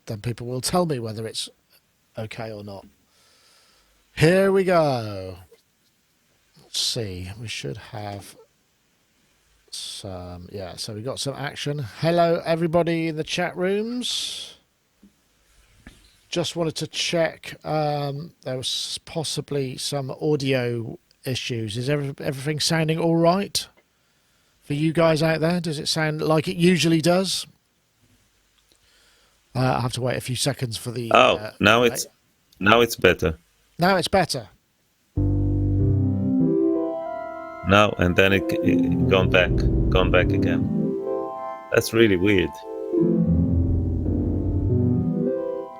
then people will tell me whether it's okay or not. Here we go. Let's see. We should have some. Yeah, so we got some action. Hello, everybody in the chat rooms. Just wanted to check. There was possibly some audio issues. Is everything sounding all right for you guys out there? Does it sound like it usually does? I have to wait a few seconds for the. Oh, now it's better. Now it's better. Now and then it gone back again. That's really weird.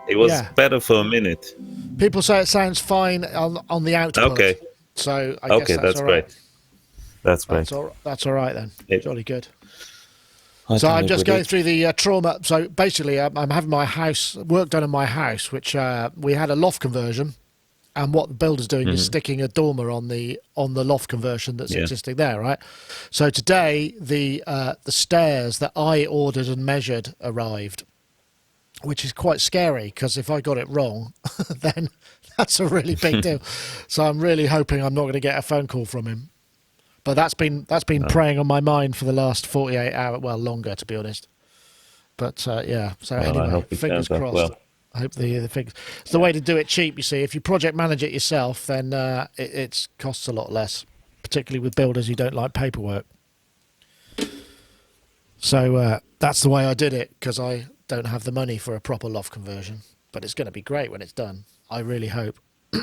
It was better for a minute. People say it sounds fine on the output. Okay. So I guess that's all right. Great. That's great. That's all right then. Jolly good. So I'm just going through the trauma. So basically, I'm having my work done in my house, which we had a loft conversion, and what the builder's doing is sticking a dormer on the loft conversion that's existing there, right? So today the stairs that I ordered and measured arrived, which is quite scary because if I got it wrong, then that's a really big deal. So I'm really hoping I'm not going to get a phone call from him. But that's been preying on my mind for the last 48 hours, well, longer to be honest. But yeah, so anyway, fingers crossed. Well. I hope the figures. It's the way to do it cheap. You see, if you project manage it yourself, then it costs a lot less, particularly with builders who don't like paperwork. So that's the way I did it because I don't have the money for a proper loft conversion. But it's going to be great when it's done. I really hope. Is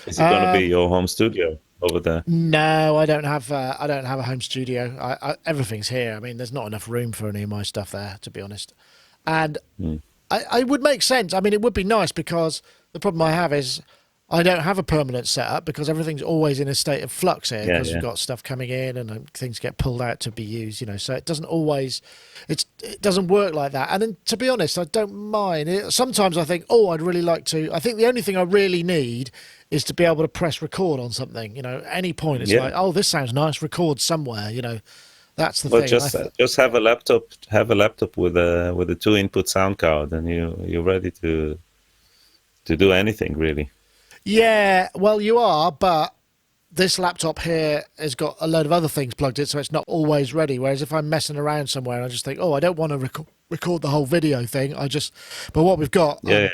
it going to be your home studio over there? No, I don't have a home studio. Everything's here. I mean, there's not enough room for any of my stuff there, to be honest. And I would make sense. I mean, it would be nice because the problem I have is I don't have a permanent setup because everything's always in a state of flux here because we've got stuff coming in and things get pulled out to be used, so it doesn't always, it doesn't work like that. And then to be honest, I don't mind. Sometimes I think, I'd really like to, I think the only thing I really need is to be able to press record on something, any point. It's like, this sounds nice, record somewhere, That's the thing. Just have a laptop. Have a laptop with a 2-input sound card, and you're ready to do anything really. Yeah, well, you are, but this laptop here has got a load of other things plugged in, so it's not always ready. Whereas if I'm messing around somewhere, I just think, I don't want to record the whole video thing. But what we've got, the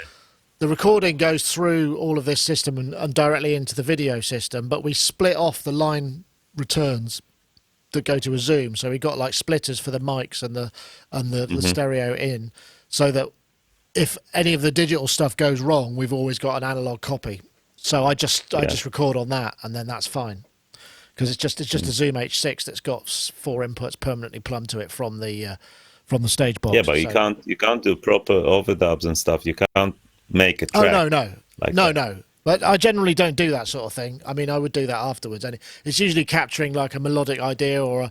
recording goes through all of this system and directly into the video system, but we split off the line returns that go to a Zoom, so we got like splitters for the mics and the stereo in, so that if any of the digital stuff goes wrong, we've always got an analog copy. So I just record on that, and then that's fine, because it's just a Zoom H6 that's got 4 inputs permanently plumbed to it from the stage box. Yeah, but you can't do proper overdubs and stuff. You can't make a track. Oh no. But I generally don't do that sort of thing. I mean, I would do that afterwards. And it's usually capturing like a melodic idea or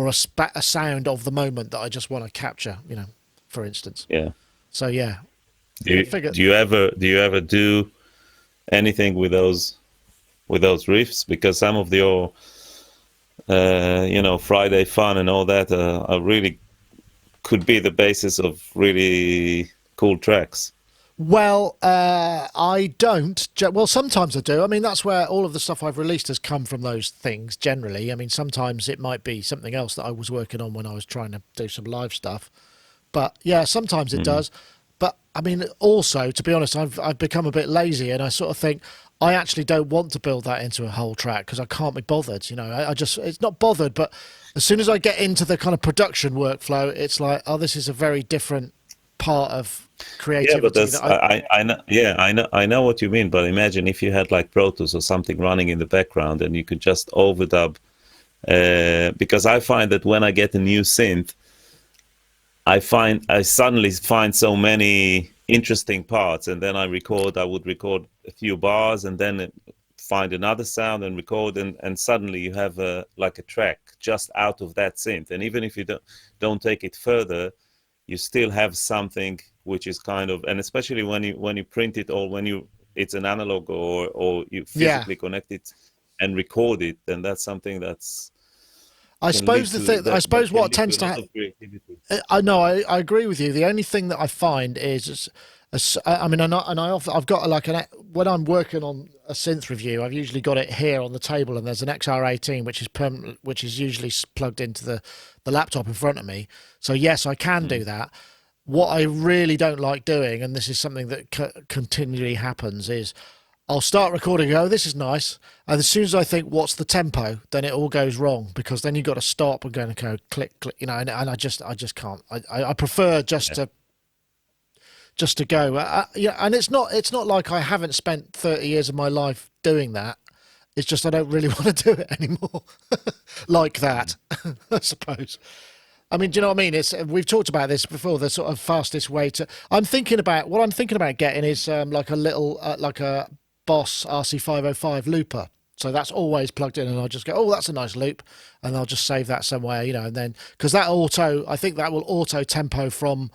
a sound of the moment that I just want to capture, for instance. Yeah. So, yeah. Do you ever do anything with those riffs? Because some of your, Friday fun and all that are really could be the basis of really cool tracks. Well, I don't. Well, sometimes I do. I mean, that's where all of the stuff I've released has come from, those things, generally. I mean, sometimes it might be something else that I was working on when I was trying to do some live stuff. But, yeah, sometimes it does. But, I mean, also, to be honest, I've become a bit lazy, and I sort of think I actually don't want to build that into a whole track because I can't be bothered, it's not bothered, but as soon as I get into the kind of production workflow, it's like, this is a very different part of creativity. Yeah, but I know what you mean. But imagine if you had like Pro Tools or something running in the background, and you could just overdub. Because I find that when I get a new synth, I suddenly find so many interesting parts, and then I would record a few bars, and then find another sound and record, and suddenly you have a track just out of that synth. And even if you don't take it further, you still have something which is kind of, and especially when you print it, or when it's an analog or you physically connect it and record it, then that's something that's I can lead suppose the to thing, I that suppose can what lead to tends a to lot of creativity. I know, I agree with you. The only thing that I find is, I mean, I've got like when I'm working on a synth review, I've usually got it here on the table, and there's an XR18 which is permanent, which is usually plugged into the laptop in front of me. So yes, I can do that. What I really don't like doing, and this is something that continually happens, is I'll start recording, go, oh, this is nice. And as soon as I think, what's the tempo, then it all goes wrong, because then you've got to stop and go click, click, and I just can't. I prefer Yeah. just to go. Yeah, and it's not like I haven't spent 30 years of my life doing that. It's just I don't really want to do it anymore like that, I suppose. I mean, do you know what I mean? We've talked about this before. The sort of fastest way to. I'm thinking about getting is like a little like a Boss RC505 looper. So that's always plugged in, and I'll just go, oh, that's a nice loop, and I'll just save that somewhere, and then because I think that will auto tempo from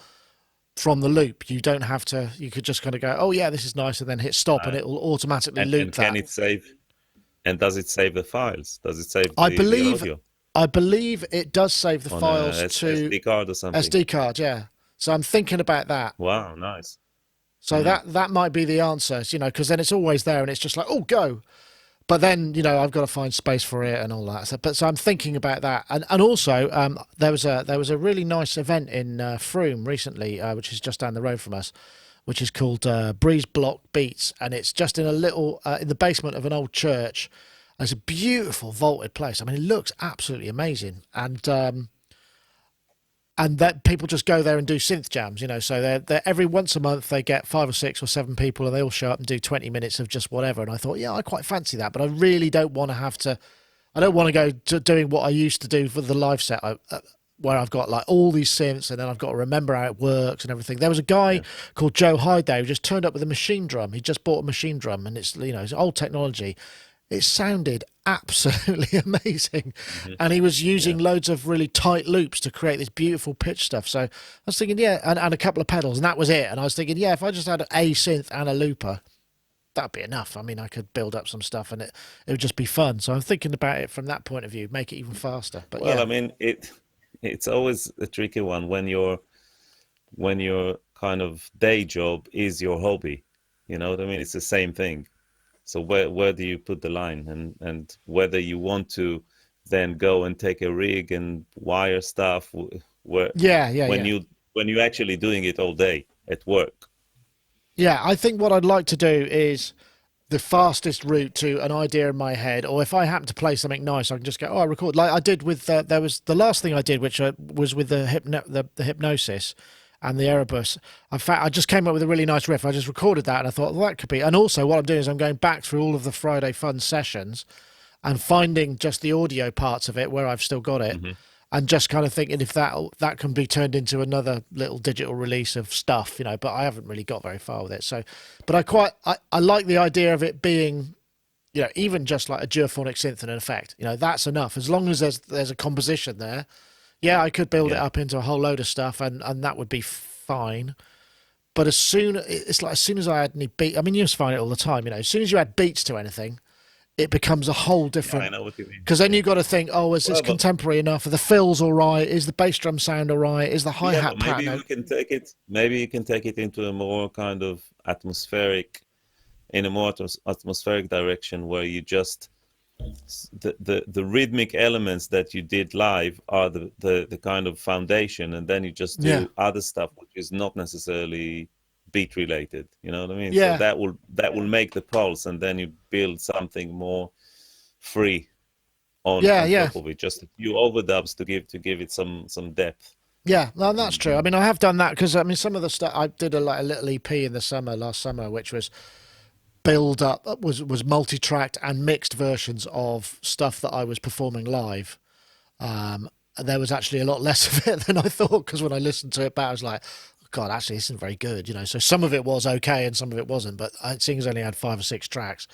the loop. You don't have to. You could just kind of go, oh yeah, this is nice, and then hit stop, and Uh, it will automatically and loop can that. it save? And does it save the files? Does it save I the believe audio I believe it does save the on a files to SD card or something? SD card. Yeah. So I'm thinking about that. Wow, nice. So that might be the answer, because then it's always there, and it's just like, oh, go. But then, I've got to find space for it and all that. So I'm thinking about that, and also there was a really nice event in Frome recently, which is just down the road from us, which is called Breeze Block Beats, and it's just in a little in the basement of an old church. It's a beautiful vaulted place. I mean, it looks absolutely amazing, and that people just go there and do synth jams, So they're every once a month they get 5 or 6 or 7 people, and they all show up and do 20 minutes of just whatever. And I thought, yeah, I quite fancy that, but I really don't want to have to. I don't want to go to doing what I used to do for the live set, where I've got like all these synths, and then I've got to remember how it works and everything. There was a guy called Joe Hyde who just turned up with a machine drum. He just bought a machine drum, and it's old technology. It sounded absolutely amazing, and he was using loads of really tight loops to create this beautiful pitch stuff. So I was thinking, yeah, and a couple of pedals, and that was it. And I was thinking, yeah, if I just had a synth and a looper, that'd be enough. I mean, I could build up some stuff, and it would just be fun. So I'm thinking about it from that point of view, make it even faster. But Well, yeah, I mean, it's always a tricky one when your kind of day job is your hobby. You know what I mean? It's the same thing. So where do you put the line, and whether you want to then go and take a rig and wire stuff where yeah. when you're actually doing it all day at work. Yeah, I think what I'd like to do is the fastest route to an idea in my head, or if I happen to play something nice, I can just go, oh, I record. Like I did with there was the last thing I did, which was with the hypnosis and the Erebus. In fact, I just came up with a really nice riff. I just recorded that, and I thought, well, that could be. And also, what I'm doing is I'm going back through all of the Friday Fun sessions and finding just the audio parts of it where I've still got it, and just kind of thinking if that can be turned into another little digital release of stuff, But I haven't really got very far with it. So, but I like the idea of it being, even just like a duophonic synth and an effect. That's enough as long as there's a composition there. Yeah, I could build it up into a whole load of stuff, and that would be fine. But as soon as I add any beat, I mean, you just find it all the time. As soon as you add beats to anything, it becomes a whole different. I know what you mean. Because then you've got to think, oh, is this Well, but contemporary enough? Are the fills all right? Is the bass drum sound all right? Is the hi yeah, hat but maybe pattern? we can take it. Maybe you can take it into a more kind of atmospheric direction, where you just the rhythmic elements that you did live are the kind of foundation, and then you just do other stuff which is not necessarily beat related. You know what I mean? Yeah. So that will make the pulse, and then you build something more free on top of it. Just a few overdubs to give it some depth. Yeah, no, that's true. I mean, I have done that because I mean, some of the stuff I did a little EP in the last summer, which was build up was multi-tracked and mixed versions of stuff that I was performing live. And there was actually a lot less of it than I thought, because when I listened to it back, I was like, oh, God, actually, this isn't very good. So some of it was okay and some of it wasn't. But seeing as I only had 5 or 6 tracks,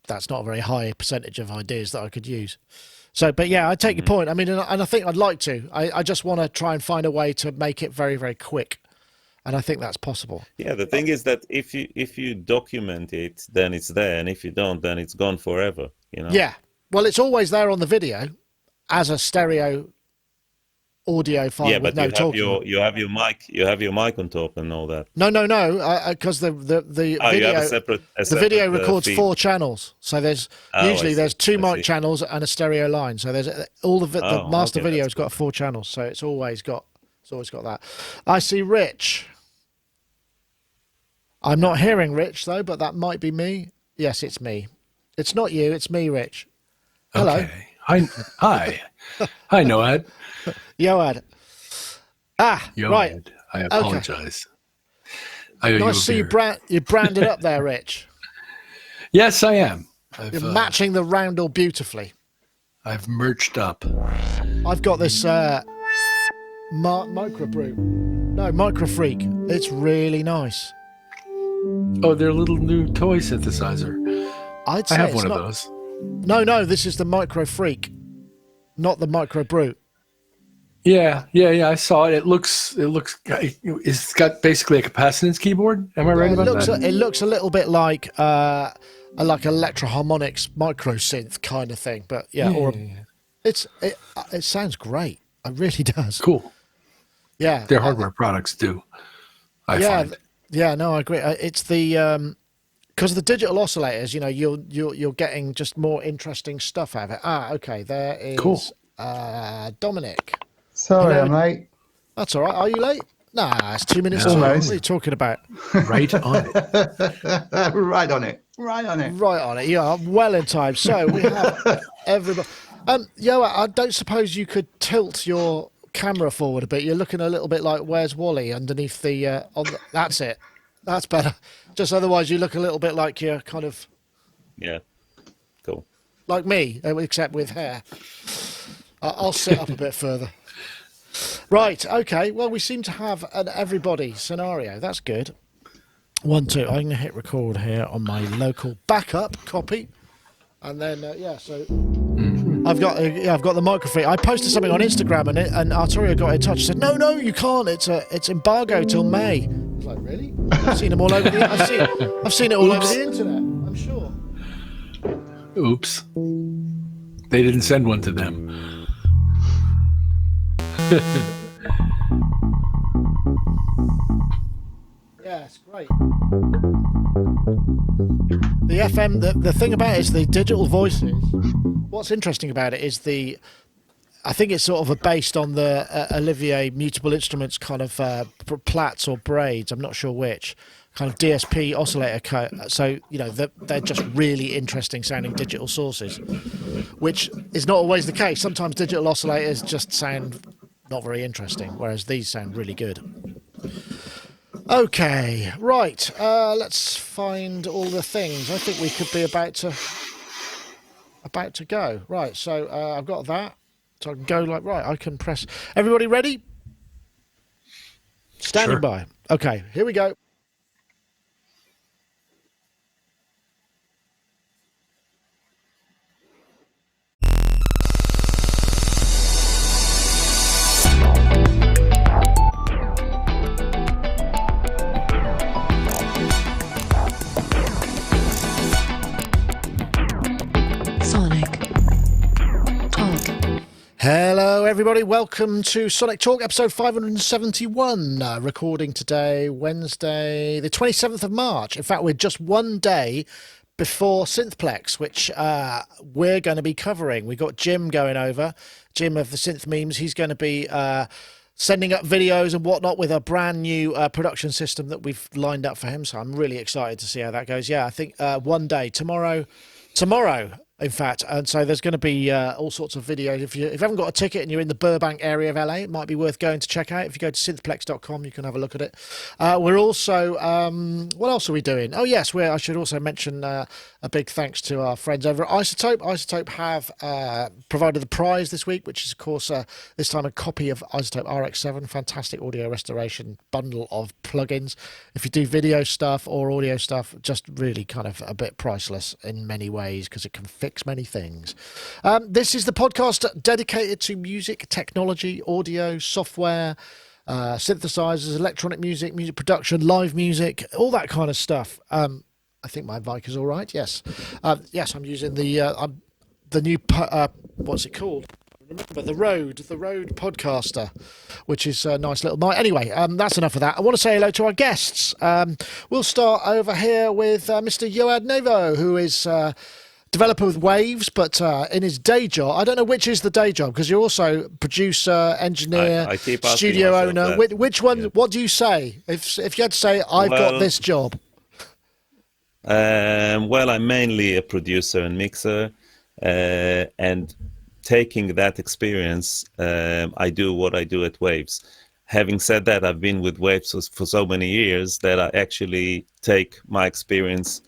that's not a very high percentage of ideas that I could use. So, but yeah, I take your point. I mean, and I think I'd like to. I just want to try and find a way to make it very, very quick. And I think that's possible. Yeah, the thing is that if you document it, then it's there, and if you don't, then it's gone forever. Yeah. Well, it's always there on the video, as a stereo audio file Yeah, with but no talking. you have your mic on top and all that. No, because the You have video a the video separate records feed. 4 channels. So there's Oh, I usually see. there's 2 I mic see. channels and a stereo line. So there's all the Oh, master okay, that's video's got 4 channels. So it's always got that. I see Rich. I'm not hearing Rich though, but that might be me. Yes, it's me. It's not you. It's me, Rich. Hello. Okay. Hi. Hi, Noad. Yoad. Right. Yoad. I apologize. I owe Nice you a to see beer. you branded up there, Rich. Yes, I am. You're matching the roundel beautifully. I've merched up. I've got this Micro Brew. No, Micro Freak. It's really nice. Oh, they're a little new toy synthesizer. I'd say I have it's one not, of those. No, this is the Micro Freak, not the Micro Brew. Yeah. I saw it. It's got basically a capacitance keyboard. Am I right about that? It looks a little bit like electroharmonics micro synth kind of thing, but it sounds great. It really does. Cool. Yeah, Their hardware products do. I find. Yeah, no, I agree. It's the because of the digital oscillators, you're getting just more interesting stuff out of it. Okay, there is Cool. Dominic. Sorry, I'm late. That's all right. Are you late? Nah, it's 2 minutes. No. What are you talking about? Right on it. Right on it. Right on it. Right on it. You are well in time. So we have everybody. I don't suppose you could tilt your camera forward a bit. You're looking a little bit like Where's Wally underneath the. That's it. That's better. Just otherwise, you look a little bit like you're kind of. Yeah. Cool. Like me, except with hair. I'll sit up a bit further. Right. Okay. Well, we seem to have an everybody scenario. That's good. 1, 2. I'm going to hit record here on my local backup copy, and then So I've got the microphone. I posted something on Instagram, and Arturo got in touch. He said, "No, you can't. It's embargo till May." I was like, "Really?" I've seen them all over the. I've seen it all over the internet. I'm sure. Oops. They didn't send one to them. Yeah, it's great. The FM, the thing about it is the digital voices. What's interesting about it is I think it's sort of based on the Olivier Mutable Instruments kind of plats or braids. I'm not sure which kind of DSP oscillator. So they're just really interesting sounding digital sources, which is not always the case. Sometimes digital oscillators just sound not very interesting, whereas these sound really good. Okay, right. Let's find all the things. I think we could be about to go. Right, so I've got that. So I can go I can press. Everybody ready? Standing Sure. by. Okay, here we go. Hello, everybody. Welcome to Sonic Talk, episode 571. Recording today, Wednesday, the 27th of March. In fact, we're just one day before Synthplex, which we're going to be covering. We got Jim going over, Jim of the Synth Memes. He's going to be sending up videos and whatnot with a brand new production system that we've lined up for him. So I'm really excited to see how that goes. Yeah, I think one day, tomorrow. In fact, and so there's going to be all sorts of videos. If you haven't got a ticket and you're in the Burbank area of LA, it might be worth going to check out. If you go to synthplex.com, you can have a look at it. We're also, what else are we doing? Oh, yes, I should also mention a big thanks to our friends over at Isotope. Isotope have provided the prize this week, which is, of course, this time a copy of Isotope RX7, fantastic audio restoration bundle of plugins. If you do video stuff or audio stuff, just really kind of a bit priceless in many ways because it can fix many things. This is the podcast dedicated to music, technology, audio, software, synthesizers, electronic music, music production, live music, all that kind of stuff. I think my mic is all right. Yes. Yes, I'm using the new, what's it called? Remember the Road podcaster, which is a nice little night. Anyway, that's enough of that. I want to say hello to our guests. We'll start over here with Mr. Yoad Nevo, who is developer with Waves, but in his day job, I don't know which is the day job, because you're also producer, engineer, I keep studio owner. Which one? Yeah. What do you say if you had to say, I've got this job? Well, I'm mainly a producer and mixer, and taking that experience, I do what I do at Waves. Having said that, I've been with Waves for so many years that I actually take my experience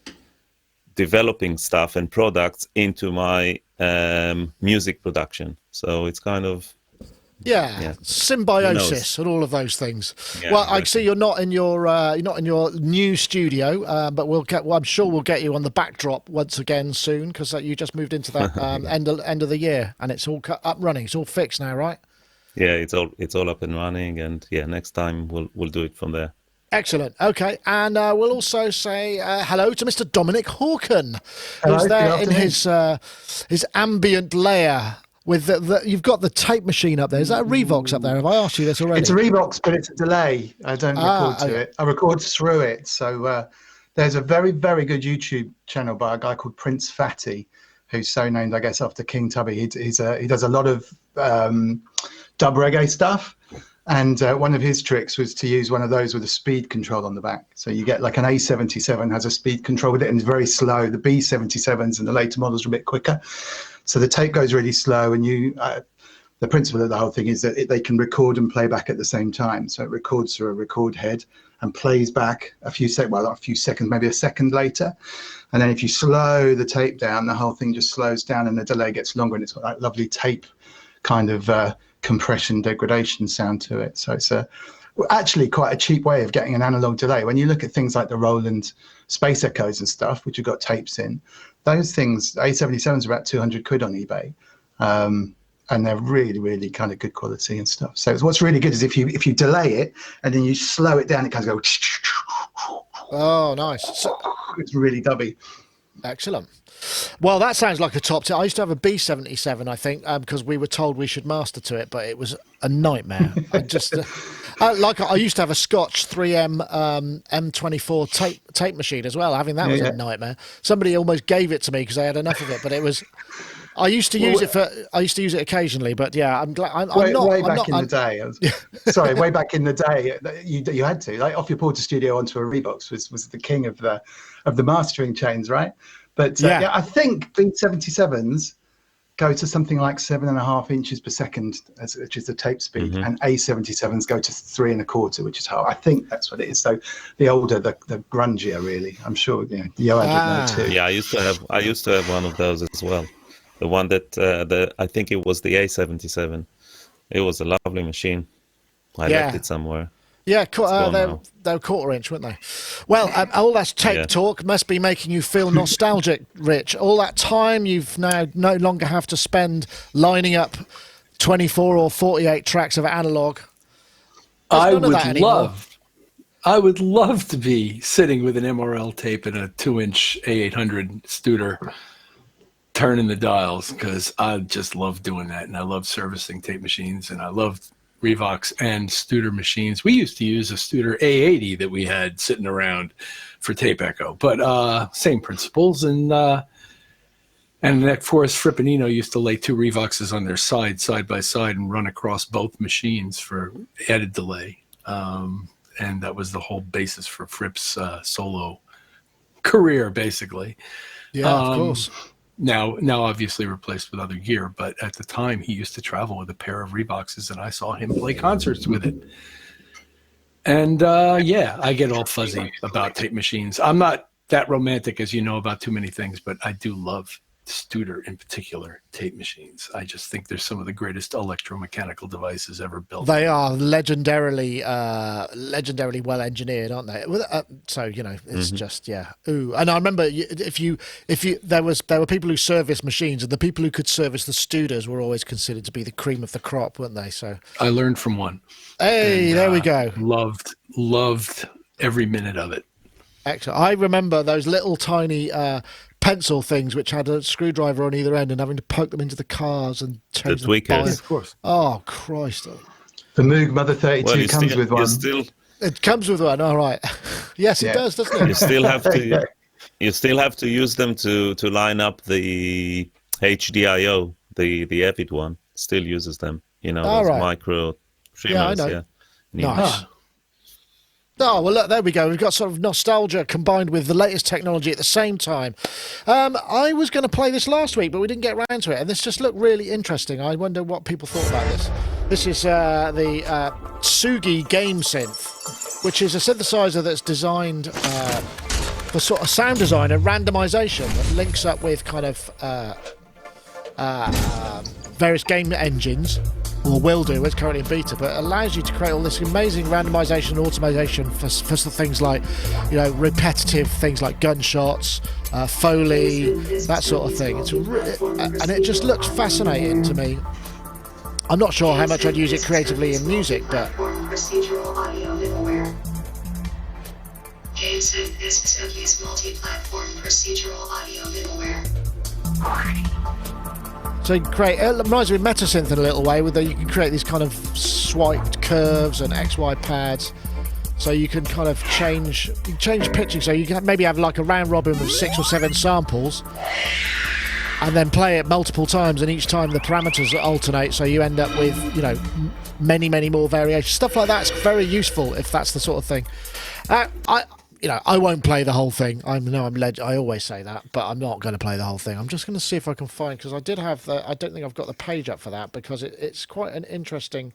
developing stuff and products into my music production. So it's kind of symbiosis and all of those things. Yeah, well, exactly. I see you're not in your new studio, but I'm sure we'll get you on the backdrop once again soon, because you just moved into that end of the year, and it's all up running. It's all fixed now, right? Yeah, it's all up and running, and next time we'll do it from there. Excellent. Okay, and we'll also say hello to Mr. Dominic Hawken, who's there in his ambient layer. With you've got the tape machine up there. Is that a Revox up there? Have I asked you this already? It's a Revox, but it's a delay. I don't record to it. I record through it. So there's a very, very good YouTube channel by a guy called Prince Fatty, who's so named, I guess, after King Tubby. He does a lot of dub reggae stuff. And one of his tricks was to use one of those with a speed control on the back. So you get like an A77 has a speed control with it and it's very slow. The B77s and the later models are a bit quicker. So the tape goes really slow, and the principle of the whole thing is that they can record and play back at the same time. So it records through a record head and plays back a few seconds, maybe a second later. And then if you slow the tape down, the whole thing just slows down and the delay gets longer, and it's got that lovely tape kind of compression degradation sound to it. So it's actually quite a cheap way of getting an analog delay. When you look at things like the Roland Space Echoes and stuff, which have got tapes in, those things, A77s are about 200 quid on eBay. And they're really, really kind of good quality and stuff. So what's really good is if you delay it and then you slow it down, it kind of goes. Oh, nice. So, it's really dubby. Excellent. Well, that sounds like a top tip. I used to have a B77, I think, because we were told we should master to it, but it was a nightmare. I used to have a Scotch 3M M24 tape machine as well. Having that was a nightmare. Somebody almost gave it to me because they had enough of it, but it was. I used to use it occasionally, but yeah, I'm glad. Way back in the day, you had to, like, Off Your Porter Studio onto a Revox was the king of the mastering chains, right? But I think B77s go to something like 7.5 inches per second, which is the tape speed, and A77s go to 3 1/4, which is how I think that's what it is. So the older, the grungier, really. I'm sure Yoad would know too. Yeah, I used to have one of those as well. The one that I think it was the A77. It was a lovely machine. I left it somewhere. Yeah, they were 1/4 inch, weren't they? Well, all that tape talk must be making you feel nostalgic, Rich. All that time you've now no longer have to spend lining up 24 or 48 tracks of analog. I would love to be sitting with an MRL tape and a 2-inch A800 Studer, turning the dials, because I just love doing that, and I love servicing tape machines, and I love Revox and Studer machines. We used to use a Studer A80 that we had sitting around for tape echo, but same principles. And that Forrest Frippanino used to lay 2 Revoxes on their side by side, and run across both machines for added delay. And that was the whole basis for Fripp's solo career, basically. Yeah, of course. Now obviously replaced with other gear, but at the time he used to travel with a pair of Revoxes, and I saw him play concerts with it. And I get all fuzzy about tape machines. I'm not that romantic, as you know, about too many things, but I do love Studer in particular tape machines. I just think they're some of the greatest electromechanical devices ever built. They are legendarily well engineered, aren't they? So it's just ooh. And I remember there were people who serviced machines, and the people who could service the Studers were always considered to be the cream of the crop, weren't they? So I learned from one. Hey, and there we go. Loved every minute of it. Excellent. I remember those little tiny pencil things which had a screwdriver on either end and having to poke them into the cars and change the tweakers. bias. Of course. Oh, Christ. The Moog Mother 32 comes with one. It comes with one, all right. Yes, it does, doesn't it? You still have to you still have to use them to line up the HDIO, the Avid one. Still uses them, those micro trimmers. I know. Yeah. Nice. Oh, well, look, there we go. We've got sort of nostalgia combined with the latest technology at the same time. I was going to play this last week, but we didn't get around to it, and this just looked really interesting. I wonder what people thought about this. This is the Tsugi Game Synth, which is a synthesizer that's designed for sort of sound design and randomization that links up with kind of various game engines, or will do, it's currently in beta, but it allows you to create all this amazing randomization and automation for things like, repetitive things like gunshots, Foley, that sort of thing. And it just looks fascinating to me. I'm not sure how much I'd use it creatively in music, but... GameSynth is Tsugi's multi-platform procedural audio middleware. So you can create, it reminds me of Metasynth in a little way, where you can create these kind of swiped curves and XY pads. So you can kind of change pitching. So you can maybe have like a round robin of 6 or 7 samples, and then play it multiple times, and each time the parameters alternate. So you end up with many more variations. Stuff like that's very useful if that's the sort of thing. I won't play the whole thing. I always say that, but I'm not going to play the whole thing. I'm just going to see if I can find, because I did have I don't think I've got the page up for that, because it's quite an interesting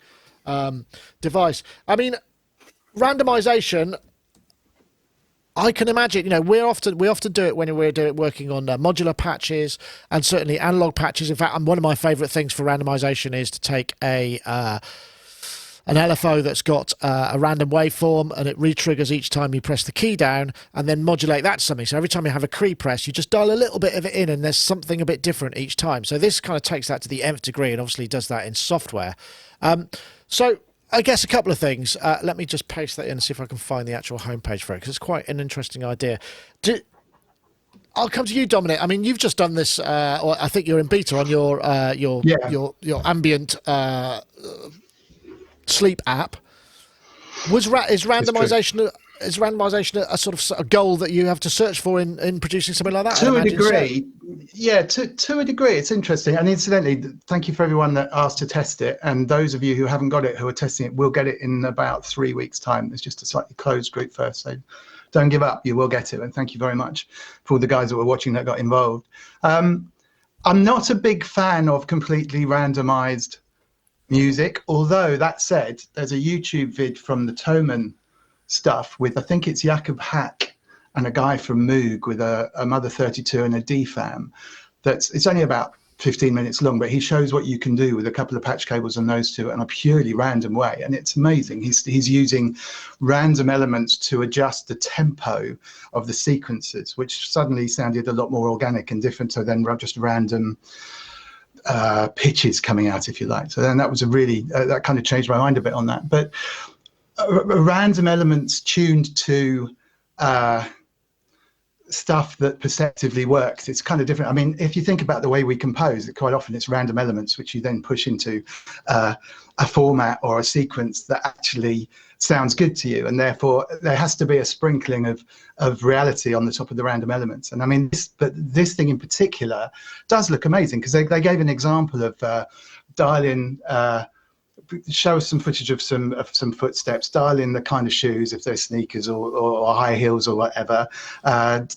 device. I mean, randomization, I can imagine, we often do it when we're working on modular patches and certainly analog patches. In fact, one of my favorite things for randomization is to take an LFO that's got a random waveform, and it re-triggers each time you press the key down, and then modulate that to something. So every time you have a key press, you just dial a little bit of it in, and there's something a bit different each time. So this kind of takes that to the nth degree, and obviously does that in software. So I guess a couple of things. Let me just paste that in and see if I can find the actual homepage for it, because it's quite an interesting idea. I'll come to you, Dominic. I mean, you've just done this, or I think you're in beta on your ambient sleep app. Is randomization a sort of a goal that you have to search for in producing something like that? To a degree, yeah. To a degree, it's interesting. And incidentally, thank you for everyone that asked to test it. And those of you who haven't got it, who are testing it, will get it in about 3 weeks' time. It's just a slightly closed group first, so don't give up. You will get it. And thank you very much for all the guys that were watching that got involved. I'm not a big fan of completely randomized music, although that said, there's a YouTube vid from the Thomann stuff with, I think it's Jakob Hack and a guy from Moog with a Mother 32 and a DFAM. It's only about 15 minutes long, but he shows what you can do with a couple of patch cables and those two in a purely random way, and it's amazing. He's using random elements to adjust the tempo of the sequences, which suddenly sounded a lot more organic and different to then just random pitches coming out, if you like. So then that was a really that kind of changed my mind a bit on that. But random elements tuned to stuff that perceptively works, it's kind of different. I mean, if you think about the way we compose, quite often it's random elements which you then push into a format or a sequence that actually sounds good to you, and therefore there has to be a sprinkling of reality on the top of the random elements. And I mean, this thing in particular does look amazing, because they gave an example of dialing, show us some footage of some footsteps, dial in the kind of shoes, if they're sneakers or high heels or whatever,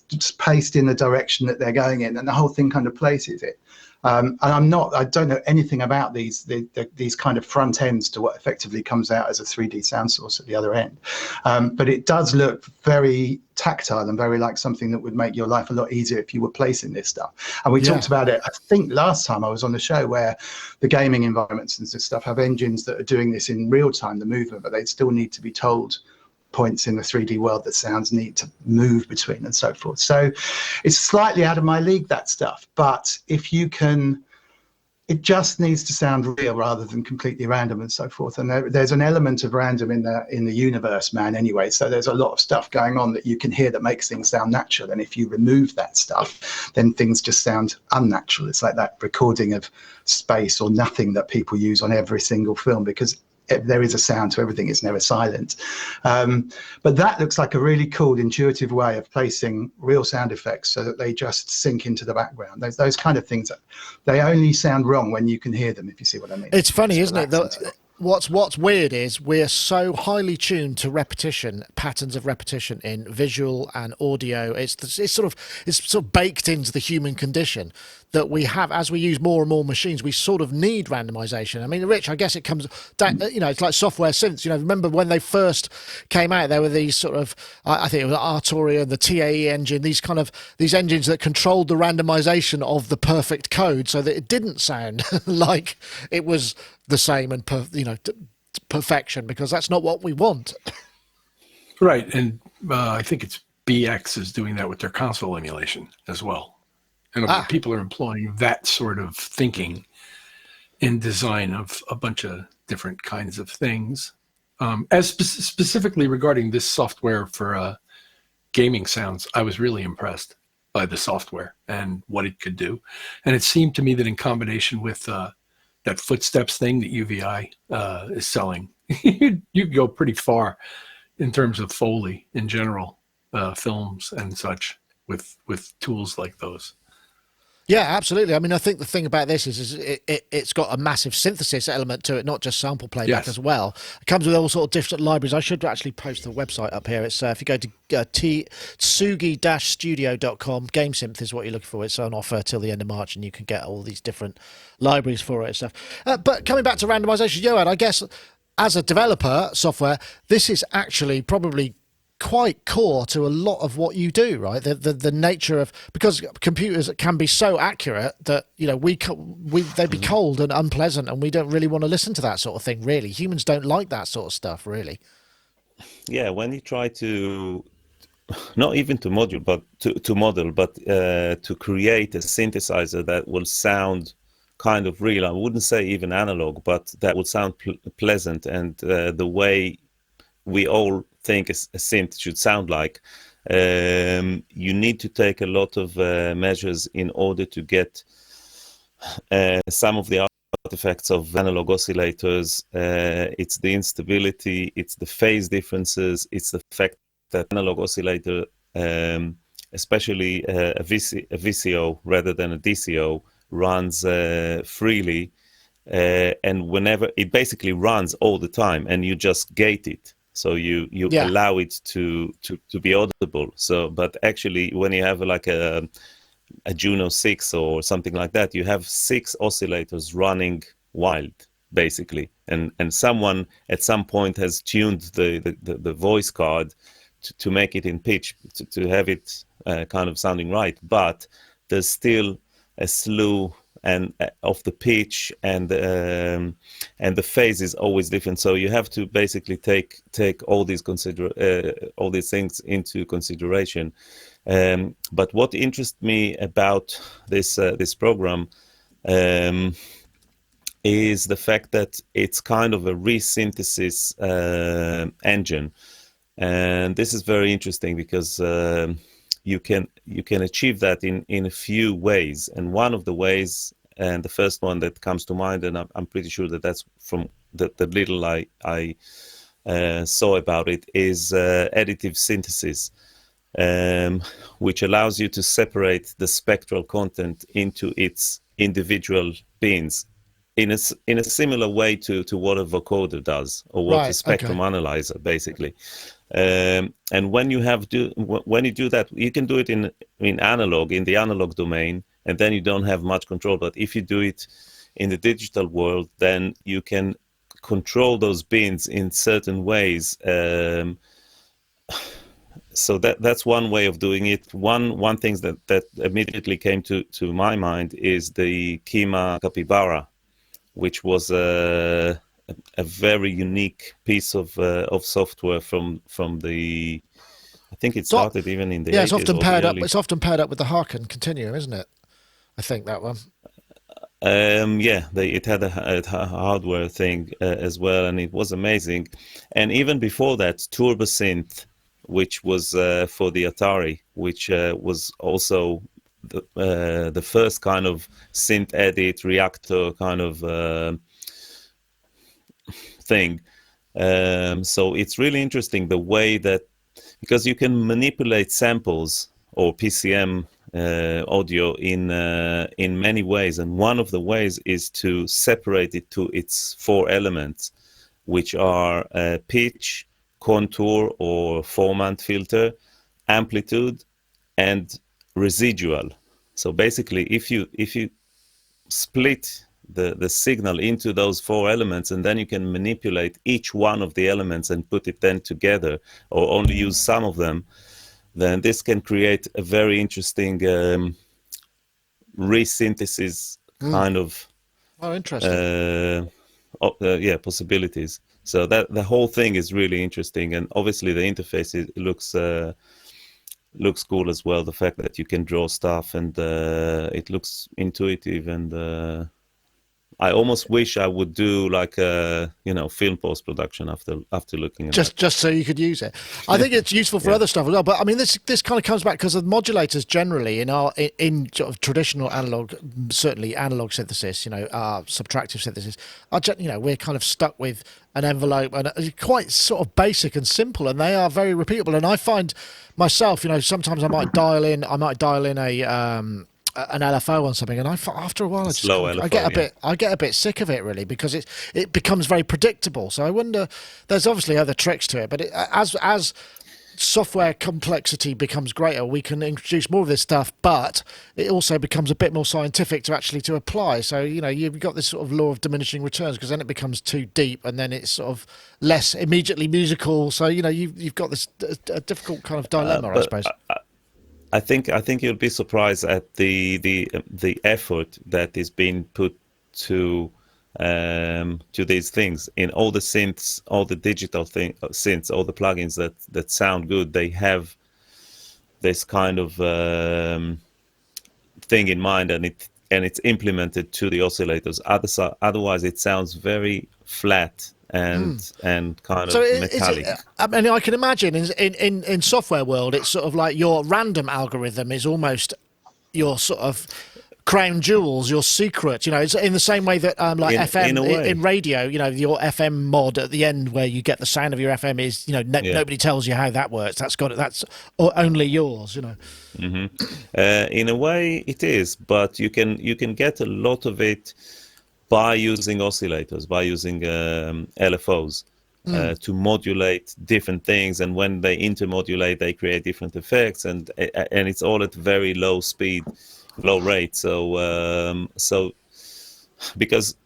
just paste in the direction that they're going in, and the whole thing kind of places it. And I don't know anything about these kind of front ends to what effectively comes out as a 3D sound source at the other end. But it does look very tactile and very like something that would make your life a lot easier if you were placing this stuff. And we talked about it, I think last time I was on the show, where the gaming environments and stuff have engines that are doing this in real time, the movement, but they still need to be told points in the 3D world that sounds need to move between and so forth. So it's slightly out of my league, that stuff. But if you can it just needs to sound real rather than completely random and so forth. And there's an element of random in the universe, man, anyway. So there's a lot of stuff going on that you can hear that makes things sound natural. And if you remove that stuff, then things just sound unnatural. It's like that recording of space or nothing that people use on every single film, because there is a sound to everything. It's never silent. But that looks like a really cool, intuitive way of placing real sound effects so that they just sink into the background. Those kind of things, they only sound wrong when you can hear them, if you see what I mean. It's funny, isn't it? What's weird is we're so highly tuned to repetition, patterns of repetition in visual and audio. It's sort of baked into the human condition that we have. As we use more and more machines, we sort of need randomization. I mean, Rich, I guess it comes down, it's like software synths. Remember when they first came out, there were these sort of, I think it was Arturia and the TAE engine, these engines that controlled the randomization of the perfect code so that it didn't sound like it was the same and perfection, because that's not what we want. Right, and I think it's BX is doing that with their console emulation as well. And people are employing that sort of thinking in design of a bunch of different kinds of things. As specifically regarding this software for gaming sounds, I was really impressed by the software and what it could do. And it seemed to me that in combination with that footsteps thing that UVI is selling, you go pretty far in terms of Foley in general, films and such with tools like those. Yeah, absolutely. I mean, I think the thing about this is it's got a massive synthesis element to it, not just sample playback as well. It comes with all sort of different libraries. I should actually post the website up here. It's if you go to tsugi-studio.com, GameSynth is what you're looking for. It's on offer till the end of March, and you can get all these different libraries for it and stuff. But coming back to randomization, Johan, I guess as a developer software, this is actually probably quite core to a lot of what you do, right? The nature of, because computers can be so accurate that they'd be cold and unpleasant, and we don't really want to listen to that sort of thing. Really, humans don't like that sort of stuff, really. Yeah, when you try to not even to model, but to create a synthesizer that will sound kind of real. I wouldn't say even analog, but that would sound pleasant, and the way we all think a synth should sound like. You need to take a lot of measures in order to get some of the artifacts of analog oscillators. It's the instability, it's the phase differences, it's the fact that analog oscillator, especially a VCO rather than a DCO, runs freely, and whenever it basically runs all the time, and you just gate it. So you allow it to be audible. So, but actually, when you have like a Juno 6 or something like that, you have 6 oscillators running wild, basically, and someone at some point has tuned the voice card to make it in pitch, to have it kind of sounding right. But there's still a slew and of the pitch and the phase is always different. So you have to basically take all these things into consideration. But what interests me about this program is the fact that it's kind of a resynthesis engine, and this is very interesting because you can achieve that in a few ways, and one of the ways, and the first one that comes to mind, and I'm pretty sure that that's from the little I saw about it, is additive synthesis, which allows you to separate the spectral content into its individual bins in a similar way to what a vocoder does, or what a spectrum analyzer basically. And when you do that, you can do it in analog, in the analog domain, and then you don't have much control. But if you do it in the digital world, then you can control those bins in certain ways. So that's one way of doing it. One thing that immediately came to my mind is the Kima Capybara, which was a very unique piece of software from the. I think it started even in the 80s. It's often paired up with the Harken Continuum, isn't it? I think that one. it had a hardware thing as well, and it was amazing. And even before that, TurboSynth, which was for the Atari, which was also the first kind of synth edit reactor kind of thing. So it's really interesting the way that, because you can manipulate samples or PCM audio in many ways, and one of the ways is to separate it to its 4 elements, which are pitch, contour or formant filter, amplitude, and residual. So basically, if you split the signal into those 4 elements, and then you can manipulate each one of the elements and put it then together, or only use some of them, then this can create a very interesting resynthesis kind of interesting. Possibilities. So that the whole thing is really interesting, and obviously the interface looks cool as well. The fact that you can draw stuff, and it looks intuitive, and I almost wish I would do like a film post-production after looking at just so you could use it. I think it's useful for other stuff as well. But I mean, this kind of comes back because of modulators generally in sort of traditional analog, certainly analog synthesis, subtractive synthesis. We're kind of stuck with an envelope, and it's quite sort of basic and simple, and they are very repeatable. And I find myself, sometimes I might dial in an LFO on something, and after a while I get a bit sick of it, really, because it becomes very predictable. So I wonder, there's obviously other tricks to it, but as software complexity becomes greater, we can introduce more of this stuff, but it also becomes a bit more scientific to apply. So you've got this sort of law of diminishing returns, because then it becomes too deep, and then it's sort of less immediately musical. So you've got this a difficult kind of dilemma, I suppose. I think you'll be surprised at the effort that is being put to these things. In all the synths, all the digital synths, all the plugins that sound good, they have this kind of thing in mind, and it's implemented to the oscillators. Otherwise, it sounds very flat and kind of metallic. I mean, I can imagine in software world, it's sort of like your random algorithm is almost your sort of crown jewels, your secret. It's in the same way that FM in radio, your FM mod at the end where you get the sound of your FM is, nobody tells you how that works. That's only yours. Mm-hmm. In a way, it is, but you can get a lot of it by using oscillators, by using LFOs to modulate different things, and when they intermodulate, they create different effects, and it's all at very low speed, low rate. So because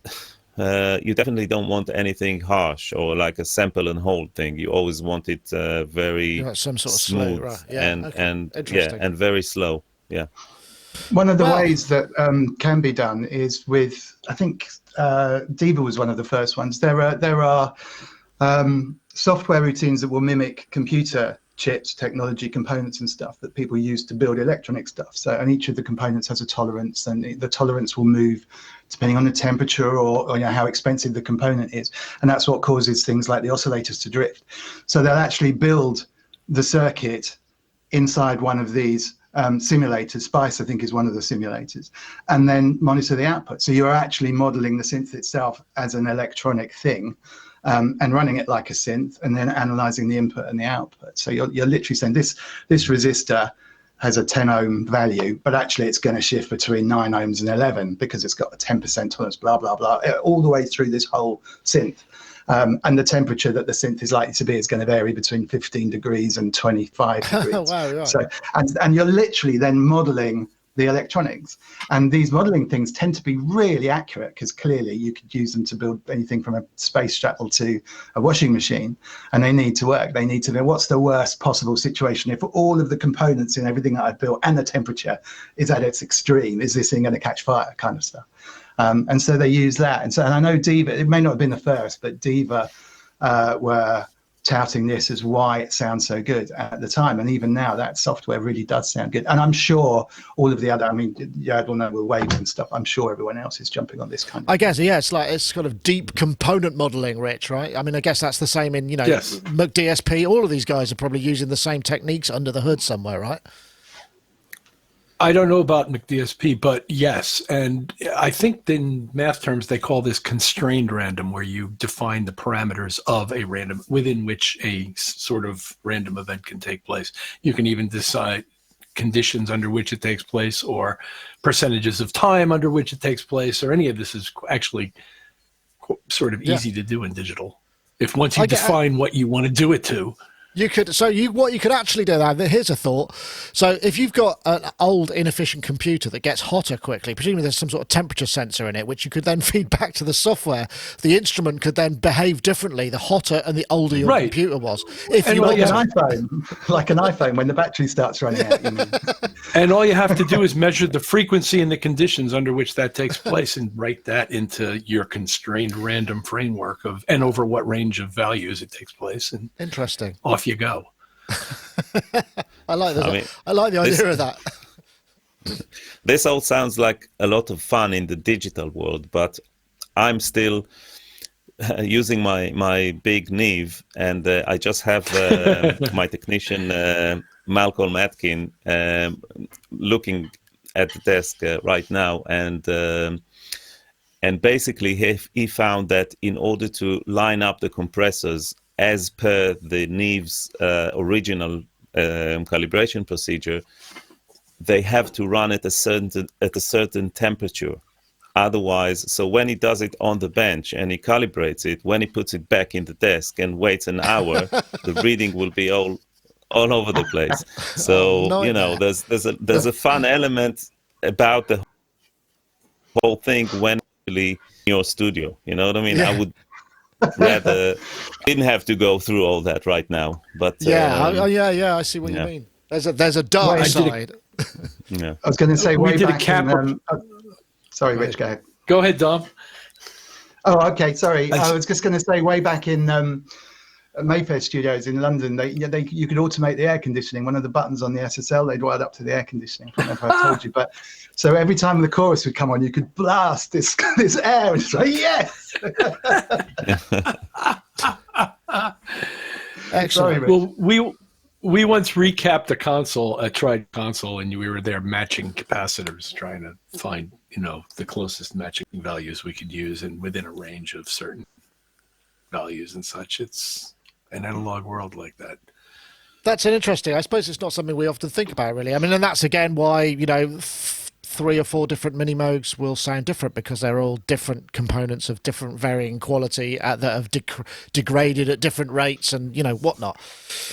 you definitely don't want anything harsh or like a sample and hold thing. You always want it very some sort of smooth, slow, right? Yeah, and very slow. Yeah. One of the ways that can be done is with, I think Diva was one of the first ones. There are software routines that will mimic computer chips, technology components and stuff that people use to build electronic stuff. So, and each of the components has a tolerance, and the tolerance will move depending on the temperature or how expensive the component is. And that's what causes things like the oscillators to drift. So they'll actually build the circuit inside one of these simulators. Spice, I think, is one of the simulators, and then monitor the output. So you're actually modeling the synth itself as an electronic thing, and running it like a synth, and then analyzing the input and the output. So you're literally saying this resistor has a 10 ohm value, but actually it's going to shift between 9 ohms and 11 because it's got a 10% tolerance, blah, blah, blah, all the way through this whole synth. And the temperature that the synth is likely to be is going to vary between 15 degrees and 25 degrees. Wow, right. So, and you're literally then modeling the electronics. And these modeling things tend to be really accurate, because clearly you could use them to build anything from a space shuttle to a washing machine, and they need to work. They need to know what's the worst possible situation. If all of the components in everything that I've built and the temperature is at its extreme, is this thing going to catch fire, kind of stuff. And so they use that. And I know Diva, it may not have been the first, but Diva were touting this as why it sounds so good at the time. And even now, that software really does sound good. And I'm sure all of the other, I mean, yeah, I don't know, with Wave and stuff, I'm sure everyone else is jumping on this kind of I guess, yeah, it's kind of deep component modeling, Rich, right? I mean, I guess that's the same in, Yes. DSP. All of these guys are probably using the same techniques under the hood somewhere, right? I don't know about McDSP, but yes. And I think in math terms, they call this constrained random, where you define the parameters of a random within which a sort of random event can take place. You can even decide conditions under which it takes place, or percentages of time under which it takes place, or any of this is actually sort of easy to do in digital. If once you define what you want to do it to. What you could actually do now, here's a thought. So if you've got an old inefficient computer that gets hotter quickly, presumably there's some sort of temperature sensor in it, which you could then feed back to the software. The instrument could then behave differently the hotter and the older your computer was. If you like an iPhone, when the battery starts running out. You mean. And all you have to do is measure the frequency and the conditions under which that takes place, and write that into your constrained random framework and over what range of values it takes place. And interesting. Off you go. I like this. I like the idea of that. This all sounds like a lot of fun in the digital world, but I'm still using my big Neve, and I just have my technician Malcolm Atkin looking at the desk right now, and basically he found that in order to line up the compressors as per the Neve's original calibration procedure, they have to run at a certain temperature. Otherwise, so when he does it on the bench and he calibrates it, when he puts it back in the desk and waits an hour, the reading will be all over the place. So there's a fun element about the whole thing when really in your studio. You know what I mean? Yeah. I would rather didn't have to go through all that right now, but I see what you mean. There's a dark side. Yeah, I was going to say sorry, Rich, go ahead. Go ahead, Dom. Oh, okay, sorry. I was just going to say, way back in Mayfair Studios in London, you could automate the air conditioning. One of the buttons on the SSL, they'd wired up to the air conditioning. I don't know if I told you, but so every time the chorus would come on, you could blast this air, and it's like, yes. Excellent. Sorry, Rich. Well, we once recapped a tried console, and we were there matching capacitors, trying to find the closest matching values we could use, and within a range of certain values and such. It's an analog world like that. That's an interesting. I suppose it's not something we often think about, really. I mean, and that's again why 3 or 4 different mini Moogs will sound different, because they're all different components of different varying quality that have degraded at different rates and whatnot.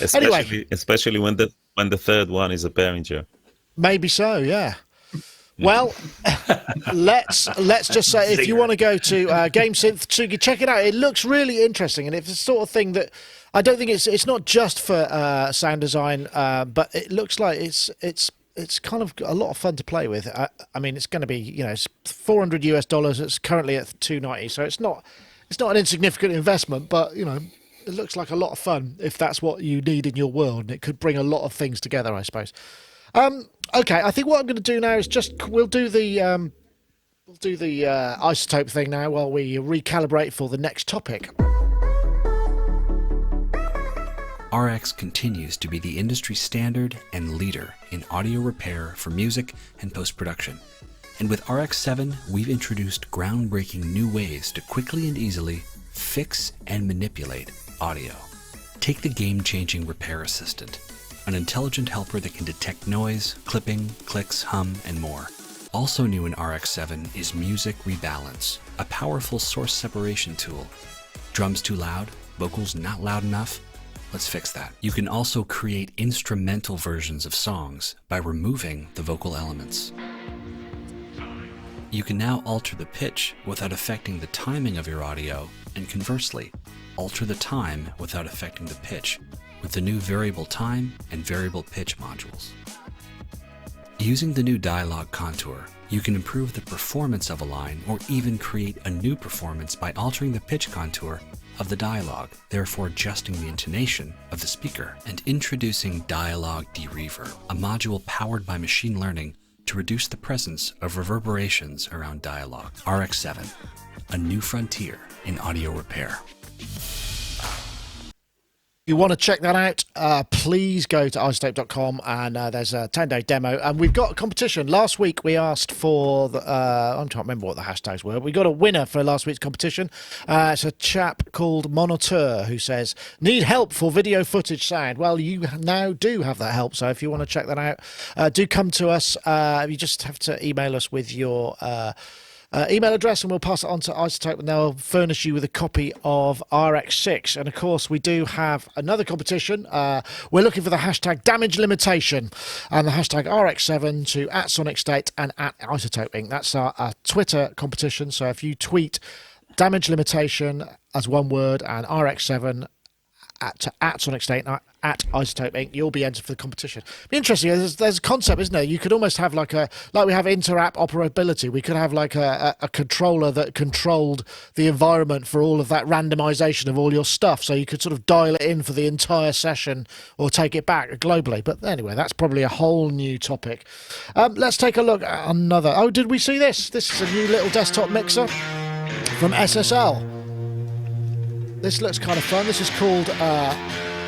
Especially when the third one is a Behringer. Maybe so, yeah. Well, let's just say, if you want to go to GameSynth, Tsugi, check it out. It looks really interesting, and it's the sort of thing that I don't think it's not just for sound design, but it looks like it's kind of a lot of fun to play with. I mean, it's going to be it's $400. It's currently at $290, so it's not an insignificant investment, but it looks like a lot of fun if that's what you need in your world, and it could bring a lot of things together, I suppose. Okay, I think what I'm going to do now is we'll do the isotope thing now while we recalibrate for the next topic. RX continues to be the industry standard and leader in audio repair for music and post-production. And with RX-7, we've introduced groundbreaking new ways to quickly and easily fix and manipulate audio. Take the game-changing Repair Assistant, an intelligent helper that can detect noise, clipping, clicks, hum, and more. Also new in RX-7 is Music Rebalance, a powerful source separation tool. Drums too loud? Vocals not loud enough? Let's fix that. You can also create instrumental versions of songs by removing the vocal elements. You can now alter the pitch without affecting the timing of your audio, and conversely, alter the time without affecting the pitch with the new variable time and variable pitch modules. Using the new dialogue contour, you can improve the performance of a line or even create a new performance by altering the pitch contour of the dialogue, therefore adjusting the intonation of the speaker, and introducing Dialogue Dereverb, a module powered by machine learning to reduce the presence of reverberations around dialogue. RX-7, a new frontier in audio repair. If you want to check that out, please go to isotope.com, and there's a 10-day demo. And we've got a competition. Last week we asked for the, I can't remember what the hashtags were. We got a winner for last week's competition. It's a chap called Monoteur who says, need help for video footage sound. Well, you now do have that help. So if you want to check that out, do come to us. You just have to email us with your email address, and we'll pass it on to Isotope, and they'll furnish you with a copy of RX6. And of course, we do have another competition. We're looking for the hashtag damage limitation and the hashtag RX7 to @Sonicstate and @Isotope Inc. That's our Twitter competition. So if you tweet damage limitation as one word and RX7 at Sonicstate at Isotope Inc., you'll be entered for the competition. Be interesting. There's a concept, isn't there? You could almost have like we have inter-app operability. We could have like a controller that controlled the environment for all of that randomization of all your stuff. So you could sort of dial it in for the entire session or take it back globally. But anyway, that's probably a whole new topic. Let's take a look at another. Oh, did we see this? This is a new little desktop mixer from SSL. This looks kind of fun. This is called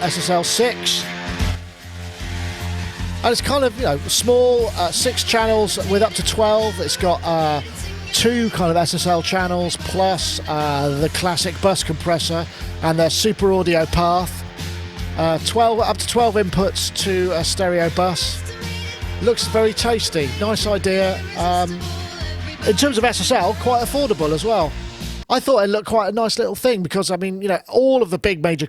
SSL 6. And it's kind of, small, 6 channels with up to 12. It's got 2 kind of SSL channels plus the classic bus compressor and their super audio path. Up to 12 inputs to a stereo bus. Looks very tasty. Nice idea. In terms of SSL, quite affordable as well. I thought it looked quite a nice little thing because, all of the big major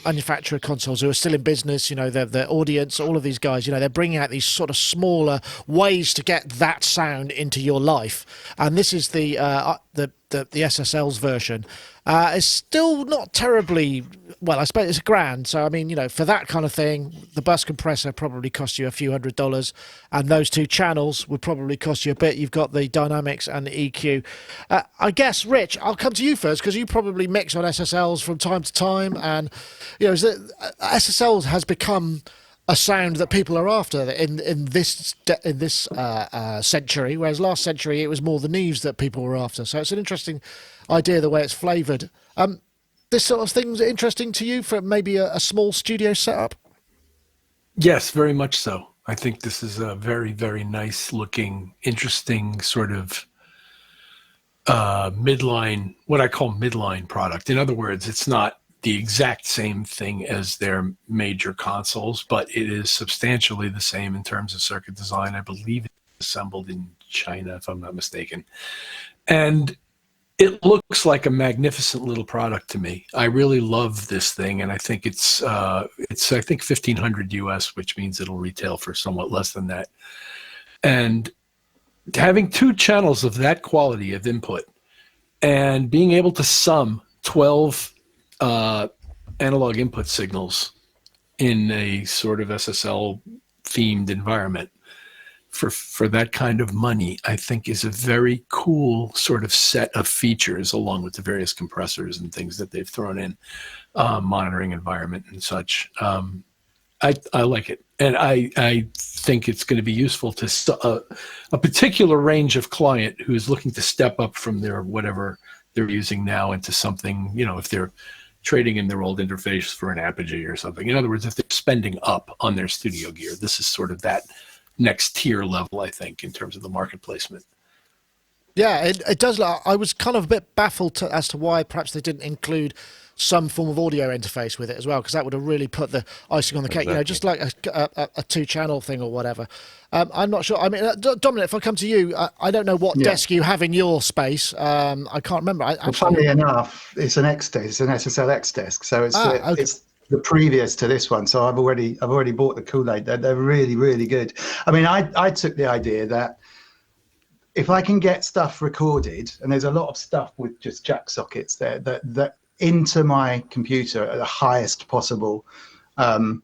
manufacturer consoles who are still in business, their audience, all of these guys, they're bringing out these sort of smaller ways to get that sound into your life. And this is the SSL's version. It's still not terribly, well, I suppose it's $1,000. So, for that kind of thing, the bus compressor probably cost you a few $100s, and those 2 channels would probably cost you a bit. You've got the dynamics and the EQ. I guess, Rich, I'll come to you first because you probably mix on SSLs from time to time, and, SSL has become a sound that people are after in this century, whereas last century it was more the Neves that people were after. So it's an interesting idea the way it's flavoured. This sort of thing's interesting to you for maybe a small studio setup? Yes, very much so. I think this is a very, very nice looking, interesting sort of midline, what I call midline product. In other words, it's not the exact same thing as their major consoles, but it is substantially the same in terms of circuit design. I believe it's assembled in China, if I'm not mistaken. And it looks like a magnificent little product to me. I really love this thing, and I think it's I think $1,500 US, which means it'll retail for somewhat less than that. And having 2 channels of that quality of input and being able to sum 12 analog input signals in a sort of SSL themed environment for that kind of money, I think is a very cool sort of set of features, along with the various compressors and things that they've thrown in, monitoring environment and such. I like it. And I think it's going to be useful to a particular range of client who is looking to step up from their whatever they're using now into something, if they're trading in their old interface for an Apogee or something. In other words, if they're spending up on their studio gear, this is sort of that next tier level, I think, in terms of the market placement. Yeah, it does. I was kind of a bit baffled as to why perhaps they didn't include some form of audio interface with it as well, because that would have really put the icing on the cake. Exactly. Just like a 2-channel thing or whatever. I'm not sure. Dominic, if I come to you, I don't know what desk you have in your space. I can't remember. Funnily enough, it's an X desk. It's an SSL X desk. So it's it's the previous to this one. So I've already bought the Kool-Aid. They're really, really good. I took the idea that if I can get stuff recorded, and there's a lot of stuff with just jack sockets there, that into my computer at the highest possible kind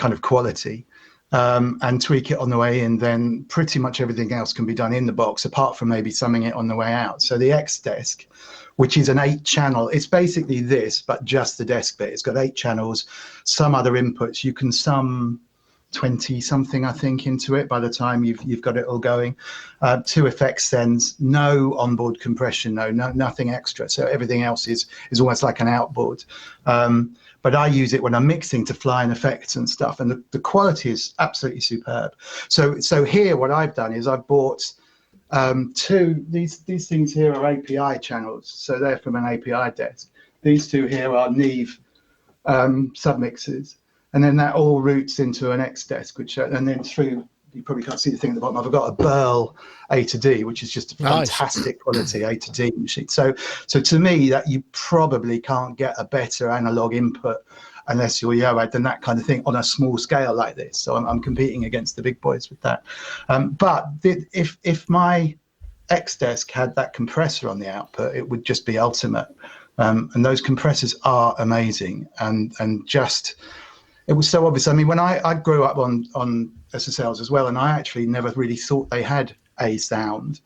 of quality, and tweak it on the way in, then pretty much everything else can be done in the box, apart from maybe summing it on the way out. So the X desk, which is an 8-channel, it's basically this, but just the desk bit. It's got 8 channels, some other inputs. You can sum 20 something, I think, into it by the time you've got it all going. 2 effects sends, no onboard compression, nothing extra. So everything else is almost like an outboard. But I use it when I'm mixing to fly in effects and stuff, and the quality is absolutely superb. So here, what I've done is I've bought 2. These things here are API channels, so they're from an API desk. These 2 here are Neve submixers, and then that all routes into an X desk, and then through. You probably can't see the thing at the bottom. I've got a Burl A to D, which is just a fantastic quality A to D machine. So to me, that you probably can't get a better analog input unless you're Yoad than that kind of thing on a small scale like this. So I'm competing against the big boys with that. But if my X desk had that compressor on the output, it would just be ultimate. And those compressors are amazing, and just. It was so obvious. I mean, when I grew up on SSLs as well, and I actually never really thought they had a sound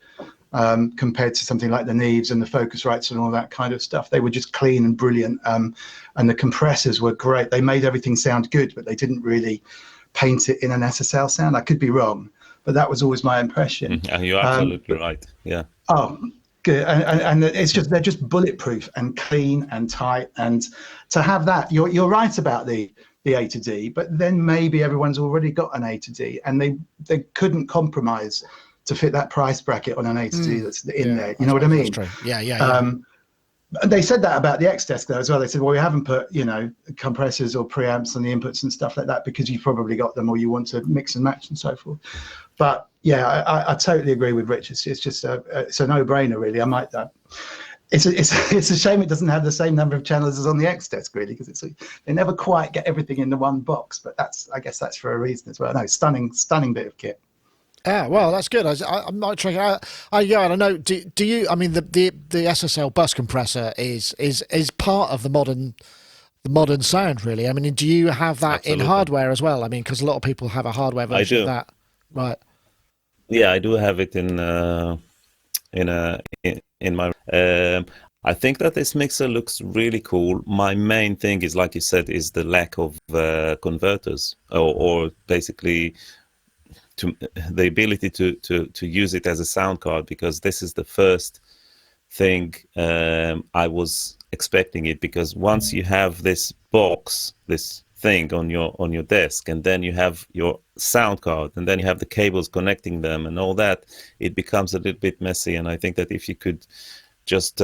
compared to something like the Neves and the Focusrites and all that kind of stuff. They were just clean and brilliant, and the compressors were great. They made everything sound good, but they didn't really paint it in an SSL sound. I could be wrong, but that was always my impression. You're absolutely right. Yeah. Oh, good. And it's just they're just bulletproof and clean and tight. And to have that, you're right about the A to D, but then maybe everyone's already got an A to D, and they couldn't compromise to fit that price bracket on an A to D that's in there. You know what I mean? That's true. Yeah. They said that about the X desk though as well. They said, well, we haven't put compressors or preamps on the inputs and stuff like that because you've probably got them, or you want to mix and match and so forth. But yeah, I totally agree with Rich. It's just it's a no-brainer really. I might. It's a shame it doesn't have the same number of channels as on the X desk really, because they never quite get everything in the one box. But I guess that's for a reason as well. No, stunning bit of kit. Yeah, well, that's good. I might try. I don't know. Do you? I mean, the SSL bus compressor is part of the modern sound, really. I mean, do you have that Absolutely. In hardware as well? I mean, because a lot of people have a hardware version of that, right? Yeah, I do have it in my. I think that this mixer looks really cool. My main thing is, like you said, is the lack of converters, or basically. The ability to use it as a sound card, because this is the first thing I was expecting it, because once you have this box, this thing on your desk, and then you have your sound card, and then you have the cables connecting them and all that, it becomes a little bit messy. And I think that if you could just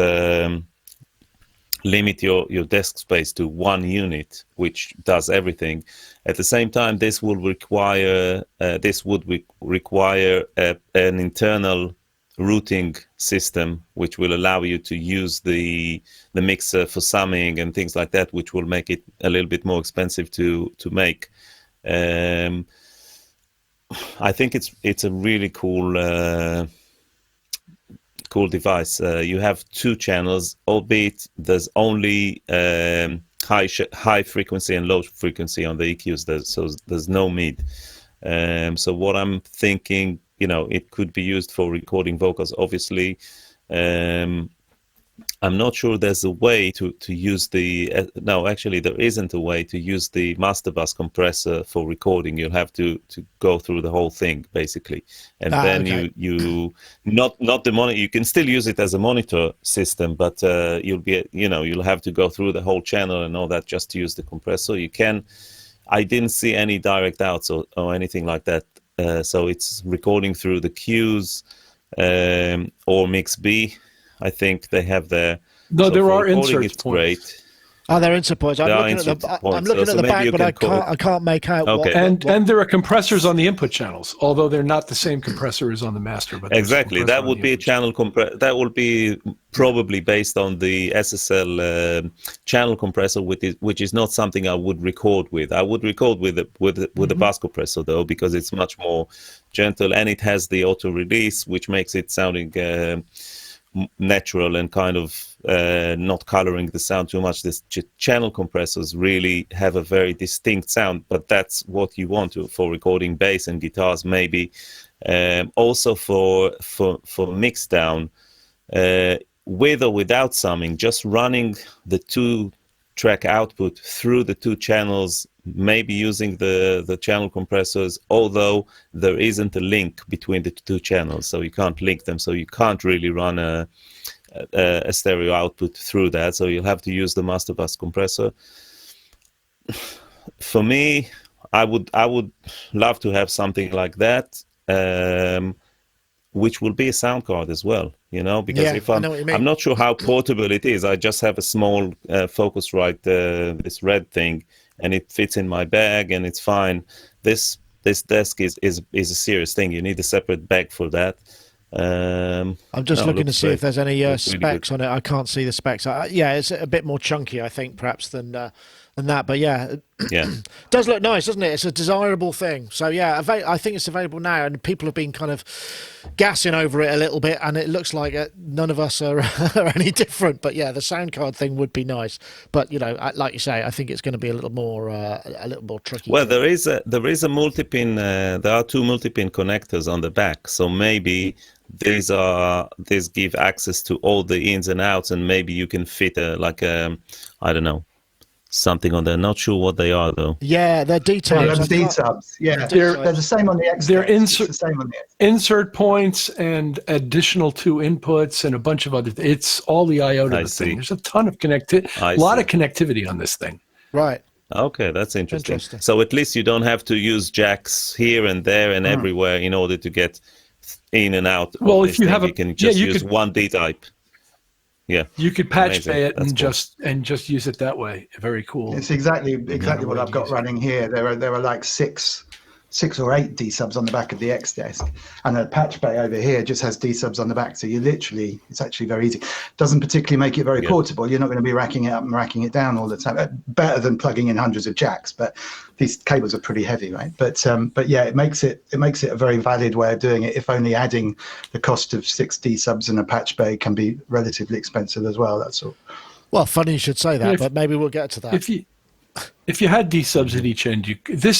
limit your desk space to one unit which does everything, at the same time this would require an internal routing system which will allow you to use the mixer for summing and things like that, which will make it a little bit more expensive to make. I think it's a really cool device. You have 2 channels, albeit there's only high frequency and low frequency on the EQs, so there's no mid. So what I'm thinking, it could be used for recording vocals, obviously. I'm not sure there's a way to use no, actually there isn't a way to use the master bus compressor for recording. You'll have to go through the whole thing basically, and then okay. you not the monitor. You can still use it as a monitor system, but you'll have to go through the whole channel and all that just to use the compressor. You can. I didn't see any direct outs or anything like that. So it's recording through the Qs or Mix B. I think they have their. No, so there are insert points. Great. Oh, they're insert points. I'm looking at the back, but I can't make out. Okay. And there are compressors on the input channels, although they're not the same compressor as on the master. But exactly, that would be a channel that will be probably based on the SSL channel compressor, which is not something I would record with. I would record with the bus compressor though, because it's much more gentle, and it has the auto release, which makes it sounding natural and kind of not coloring the sound too much. This channel compressors really have a very distinct sound, but that's what you want for recording bass and guitars, maybe. Also for mix down, with or without summing, just running the 2-track output through the 2 channels, maybe using the channel compressors, although there isn't a link between the 2 channels, so you can't link them, so you can't really run a stereo output through that, so you'll have to use the master bus compressor. For me, I would love to have something like that, which will be a sound card as well, because if I'm not sure how portable it is. I just have a small Focusrite, this red thing, and it fits in my bag and it's fine. This desk is a serious thing. You need a separate bag for that. I'm just looking to see if there's any specs on it. I can't see the specs. Yeah, it's a bit more chunky, I think, perhaps than that. But yeah, does look nice, doesn't it? It's a desirable thing. So yeah, I think it's available now, and people have been kind of gassing over it a little bit, and it looks like none of us are any different. But yeah, the sound card thing would be nice. But like you say, I think it's going to be a little more tricky. Well, there is a multi-pin. There are 2 multi-pin connectors on the back, so maybe these give access to all the ins and outs, and maybe you can fit I don't know, something on there. Not sure what they are though. Yeah, they're D-types. D-subs. Yeah, they're the same on the X. They're insert points and additional 2 inputs and a bunch of other. It's all the I/O to the thing. There's a ton of a lot of connectivity on this thing. Right. Okay, that's interesting. So at least you don't have to use jacks here and there and everywhere in order to get in and out. Well, if you have you can just use one D-type. Yeah, you could patch bay it and just use it that way. Very cool. It's exactly what I've got running here. There are like 6 or 8 D-subs on the back of the X desk, and a patch bay over here just has D-subs on the back. So it's actually very easy. Doesn't particularly make it very portable. You're not going to be racking it up and racking it down all the time. Better than plugging in hundreds of jacks, but these cables are pretty heavy, right? But yeah, it makes it a very valid way of doing it. If only adding the cost of 6 D-subs and a patch bay can be relatively expensive as well. That's all. Well, funny you should say that, but maybe we'll get to that. If you had D-subs at each end,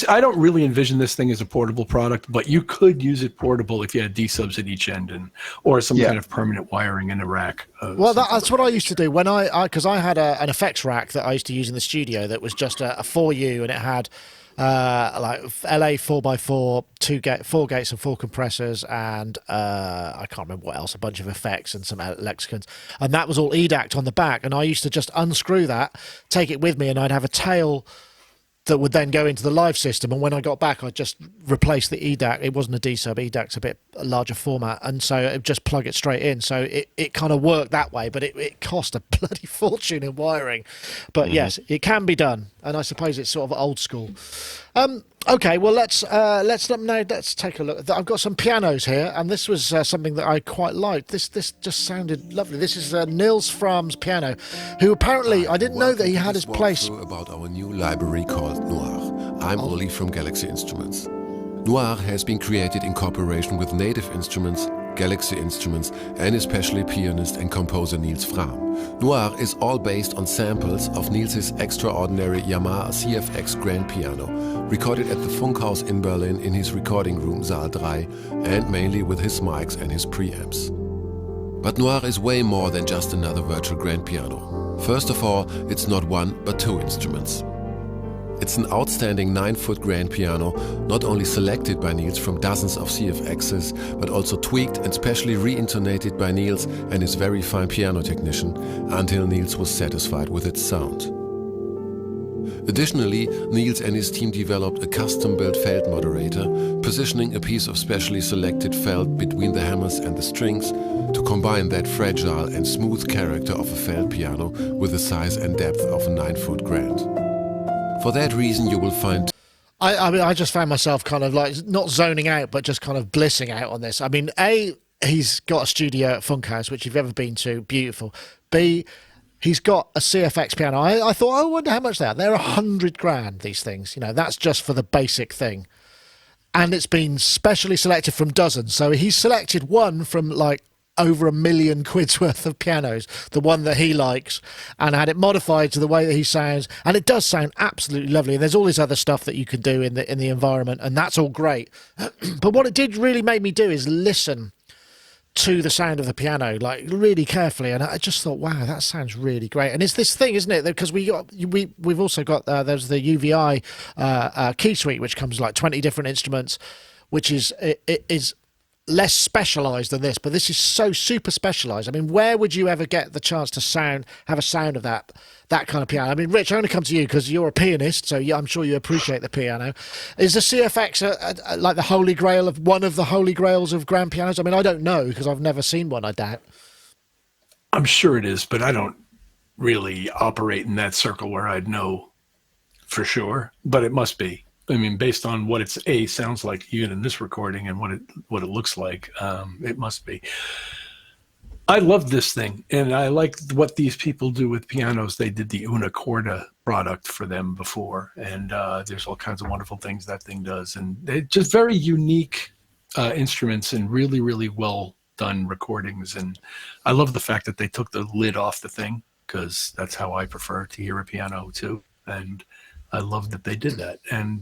I don't really envision this thing as a portable product, but you could use it portable if you had D-subs at each end or some kind of permanent wiring in a rack. Well, that's what I used to do when because I had an effects rack that I used to use in the studio that was just a 4U, and it had like LA 4x4, 4 gates and 4 compressors, and I can't remember what else, a bunch of effects and some lexicons, and that was all EDAC'd on the back. And I used to just unscrew that, take it with me, and I'd have a tail that would then go into the live system, and when I got back I'd just replace the EDAC. It wasn't a D-sub, EDAC's a bit larger format, and so it'd just plug it straight in. So it kind of worked that way, but it cost a bloody fortune in wiring. But yes, it can be done, and I suppose it's sort of old school. Okay, well let's take a look. I've got some pianos here, and this was something that I quite liked. This just sounded lovely. This is Nils Fram's piano, who apparently I didn't know that he had his place. About our new library called Noir. I'm Oli from Galaxy Instruments. Noir has been created in cooperation with Native Instruments, Galaxy Instruments, and especially pianist and composer Nils Fram. Noir is all based on samples of Nils' extraordinary Yamaha CFX grand piano, recorded at the Funkhaus in Berlin in his recording room Saal 3, and mainly with his mics and his preamps. But Noir is way more than just another virtual grand piano. First of all, it's not 1 but 2 instruments. It's an outstanding 9-foot grand piano, not only selected by Nils from dozens of CFXs, but also tweaked and specially re-intonated by Nils and his very fine piano technician, until Nils was satisfied with its sound. Additionally, Nils and his team developed a custom-built felt moderator, positioning a piece of specially selected felt between the hammers and the strings to combine that fragile and smooth character of a felt piano with the size and depth of a 9-foot grand. For that reason, you will find... I mean, I just found myself kind of like, not zoning out, but just kind of blissing out on this. I mean, A, he's got a studio at Funkhaus, which if you've ever been to, beautiful. B, he's got a CFX piano. I thought, I wonder how much they are. They're $100,000, these things. That's just for the basic thing. And it's been specially selected from dozens. So he's selected one from like over £1 million worth of pianos, the one that he likes, and had it modified to the way that he sounds, and it does sound absolutely lovely. And there's all this other stuff that you can do in the environment, and that's all great. But what it did really make me do is listen to the sound of the piano, like really carefully, and I just thought, wow, that sounds really great. And it's this thing, isn't it? Because we've also got there's the UVI key suite, which comes like 20 different instruments, which is less specialized than this, but this is so super specialized. I mean, where would you ever get the chance to have a sound of that kind of piano? I mean, Rich, I only come to you because you're a pianist, so yeah, I'm sure you appreciate the piano. Is the CFX like the holy grail of one of the holy grails of grand pianos? I mean, I don't know because I've never seen one, I doubt. I'm sure it is, but I don't really operate in that circle where I'd know for sure, but it must be. I mean, based on what it sounds like, even in this recording, and what it looks like, it must be. I love this thing, and I like what these people do with pianos. They did the Una Corda product for them before, and there's all kinds of wonderful things that thing does, and they're just very unique instruments and really, really well done recordings. And I love the fact that they took the lid off the thing, because that's how I prefer to hear a piano too. And I love that they did that. And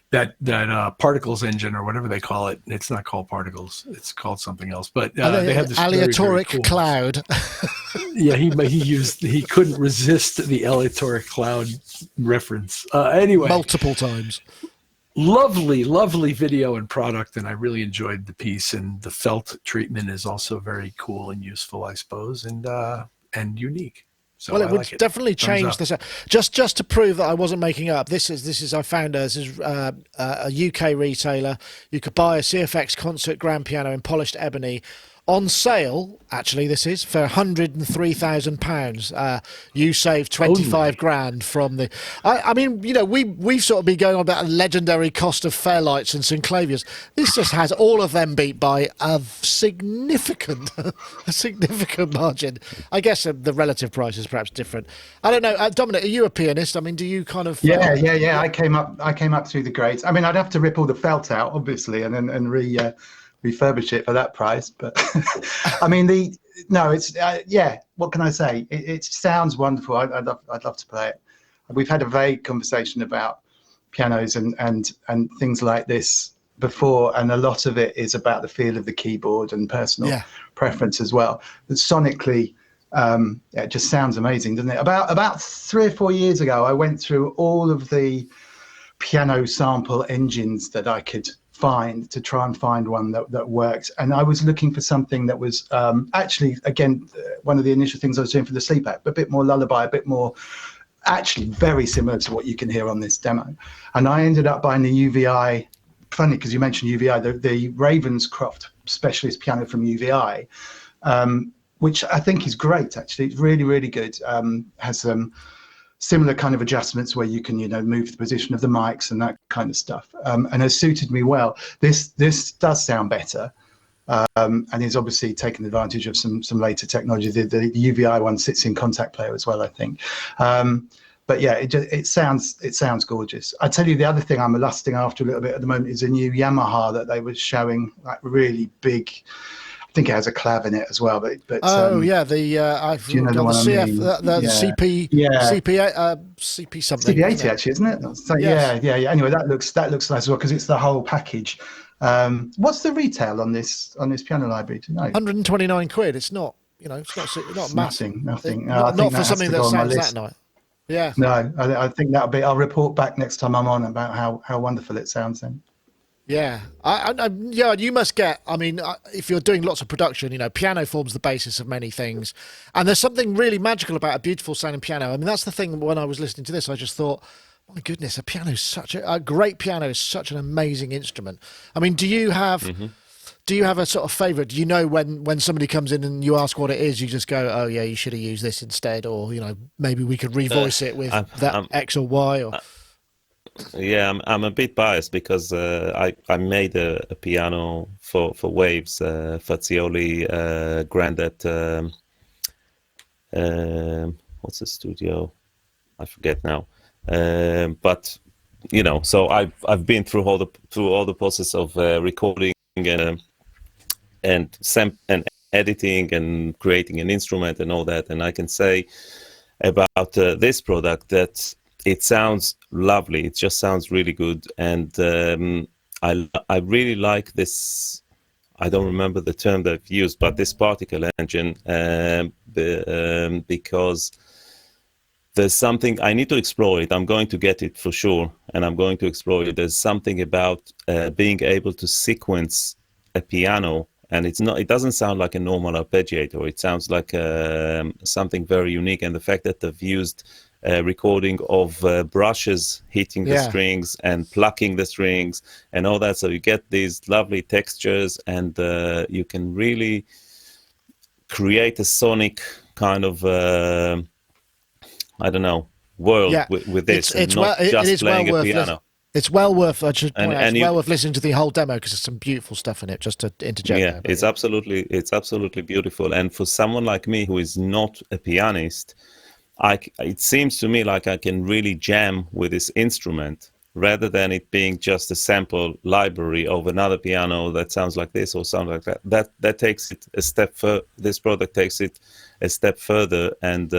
that Particles engine, or whatever they call it, it's not called Particles, it's called something else. But they have this aleatoric very, very cool cloud. Yeah, he couldn't resist the aleatoric cloud reference. Anyway, multiple times. Lovely video and product, and I really enjoyed the piece. And the felt treatment is also very cool and useful, I suppose, and unique. So well, it would definitely change this. Just to prove that I wasn't making up. This is I found this is a UK retailer. You could buy a CFX concert grand piano in polished ebony on sale. Actually, this is for £103,000. You save 25 grand from the. I mean, you know, we've sort of been going on about a legendary cost of Fairlights and Synclaviers. This just has all of them beat by a significant margin. I guess the relative price is perhaps different. I don't know. Dominic, are you a pianist? I mean, do you kind of? Yeah. I came up through the grades. I mean, I'd have to rip all the felt out, obviously, and then refurbish it for that price, but I mean it's what can I say, it sounds wonderful. I'd love to play it. We've had a vague conversation about pianos and things like this before, and a lot of it is about the feel of the keyboard and personal preference as well. But sonically, it just sounds amazing, doesn't it? About 3 or 4 years ago, I went through all of the piano sample engines that I could find to try and find one that worked, and I was looking for something that was actually, again, one of the initial things I was doing for the sleep app, a bit more lullaby, a bit more actually very similar to what you can hear on this demo. And I ended up buying the UVI, funny because you mentioned UVI, the Ravenscroft specialist piano from UVI, which I think is great. Actually, it's really, really good. Has some similar kind of adjustments where you can, move the position of the mics and that kind of stuff, and has suited me well. This does sound better, and is obviously taking advantage of some later technology. The UVI one sits in contact player as well, I think. But yeah, it sounds gorgeous. I tell you, the other thing I'm lusting after a little bit at the moment is a new Yamaha that they were showing, like really big. I think it has a clav in it as well, but I've got the CF, the CP, CP something. CP80 actually, isn't it? So, yes. Yeah. Anyway, that looks nice as well because it's the whole package. What's the retail on this piano library? Do you know? £129. It's not, it's not massive. Nothing. Not for something that sounds that nice. Yeah. No, I think that'll be. I'll report back next time I'm on about how wonderful it sounds then. Yeah, you must get. I mean, if you're doing lots of production, piano forms the basis of many things, and there's something really magical about a beautiful sounding piano. I mean, that's the thing. When I was listening to this, I just thought, my goodness, a great piano is such an amazing instrument. I mean, do you have a sort of favourite? Do you know when somebody comes in and you ask what it is, you just go, oh yeah, you should have used this instead, or maybe we could revoice it with X or Y or. Yeah, I'm a bit biased because I made a piano for Waves, Fazioli Grand at what's the studio? I forget now. But so I've been through all the process of recording and and editing and creating an instrument and all that. And I can say about this product that it sounds lovely. It just sounds really good, and I really like this. I don't remember the term that I've used, but this particle engine, because there's something I need to explore it. I'm going to get it for sure, and I'm going to explore it. There's something about being able to sequence a piano, and it doesn't sound like a normal arpeggiator. It sounds like something very unique, and the fact that they've used recording of brushes hitting the strings and plucking the strings and all that, so you get these lovely textures, and you can really create a sonic kind of I don't know, world with this, it's not just playing a piano. It's well worth. I should point out, it's well worth listening to the whole demo because there's some beautiful stuff in it. Just to interject. Yeah, it's absolutely beautiful. And for someone like me who is not a pianist, it seems to me like I can really jam with this instrument rather than it being just a sample library of another piano that sounds like this or sounds like that. That takes it a step further. This product takes it a step further, and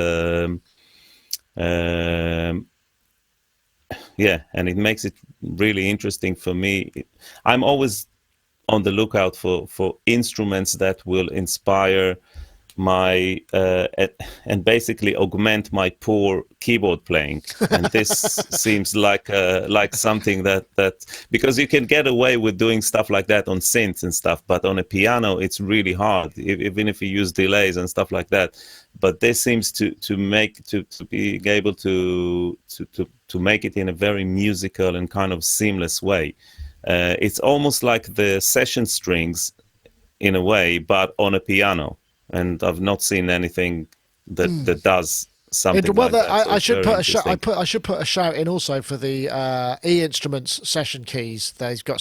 and it makes it really interesting for me. I'm always on the lookout for instruments that will inspire my and basically augment my poor keyboard playing, and this seems like something that because you can get away with doing stuff like that on synths and stuff, but on a piano it's really hard, even if you use delays and stuff like that. But this seems to be able to make it in a very musical and kind of seamless way. It's almost like the session strings in a way, but on a piano. And I've not seen anything that does something like that. I should put a shout in also for the E Instruments session keys. They've got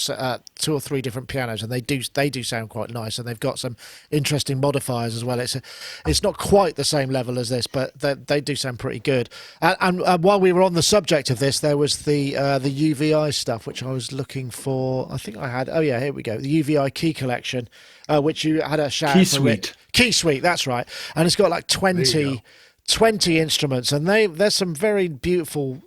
2 or 3 different pianos, and they do sound quite nice, and they've got some interesting modifiers as well. It's not quite the same level as this, but they do sound pretty good. And while we were on the subject of this, there was the UVI stuff, which I was looking for. I think I had. Oh yeah, here we go. The UVI key collection, which you had a shout. Key Suite, that's right. And it's got like 20 instruments, and there's some very beautiful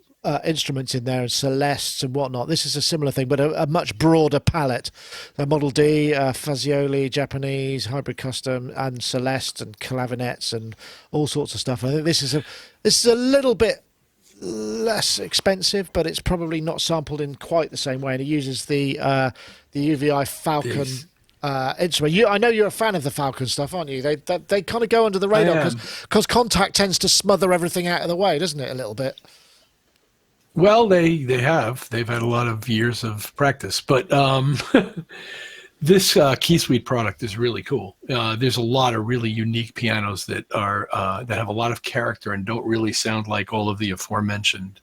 instruments in there, and Celestes and whatnot. This is a similar thing, but a much broader palette. The Model D, Fazioli, Japanese, Hybrid Custom, and Celeste, and clavinets, and all sorts of stuff. I think this is a little bit less expensive, but it's probably not sampled in quite the same way, and it uses the UVI Falcon instrument. I know you're a fan of the Falcon stuff, aren't you? They kind of go under the radar because Contact tends to smother everything out of the way, doesn't it, a little bit? Well, they've had a lot of years of practice, but this Key Suite product is really cool. There's a lot of really unique pianos that have a lot of character and don't really sound like all of the aforementioned.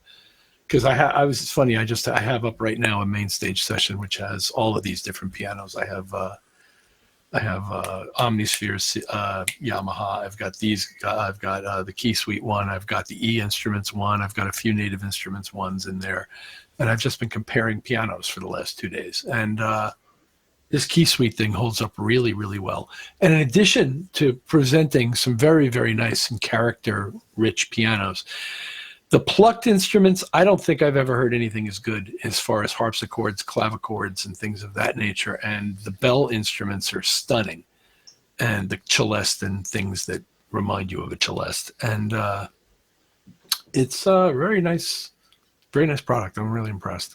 Because it's funny. I have up right now a main stage session which has all of these different pianos. I have Omnispheres, Yamaha. I've got these. I've got the Key Suite one. I've got the E Instruments one. I've got a few Native Instruments ones in there, and I've just been comparing pianos for the last 2 days. And this Key Suite thing holds up really, really well. And in addition to presenting some very, very nice and character-rich pianos, the plucked instruments, I don't think I've ever heard anything as good as far as harpsichords, clavichords, and things of that nature. And the bell instruments are stunning. And the celeste and things that remind you of a celeste. And it's a very nice product. I'm really impressed.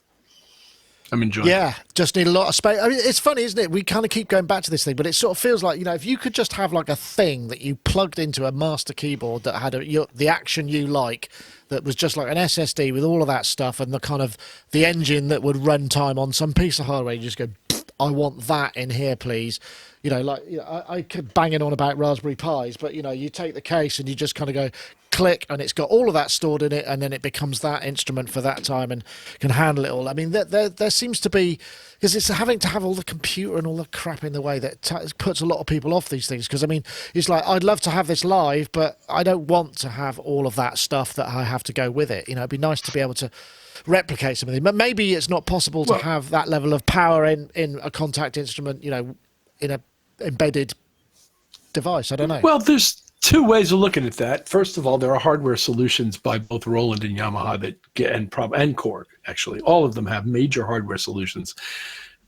I'm enjoying it. Yeah, just need a lot of space. I mean, it's funny, isn't it? We kind of keep going back to this thing, but it sort of feels like, if you could just have like a thing that you plugged into a master keyboard that had the action you like, that was just like an SSD with all of that stuff and the kind of the engine that would run time on some piece of hardware, you just go, I want that in here, please. I could bang it on about Raspberry Pis, but you take the case and you just kind of go click, and it's got all of that stored in it, and then it becomes that instrument for that time and can handle it all. I mean, there seems to be, because it's having to have all the computer and all the crap in the way that puts a lot of people off these things. Because I mean, it's like, I'd love to have this live, but I don't want to have all of that stuff that I have to go with it. It'd be nice to be able to replicate something, but maybe it's not possible to have that level of power in a Contact instrument, in embedded device. I don't know. Well, there's two ways of looking at that. First of all, there are hardware solutions by both Roland and Yamaha and Korg. Actually, all of them have major hardware solutions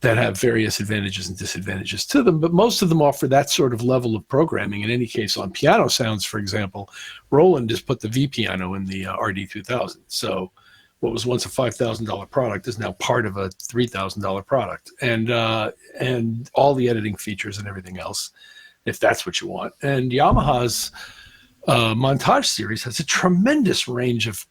that have various advantages and disadvantages to them, but most of them offer that sort of level of programming. In any case, on piano sounds, for example, Roland has put the V piano in the RD2000. So what was once a $5,000 product is now part of a $3,000 product, and all the editing features and everything else, if that's what you want. And Yamaha's Montage series has a tremendous range of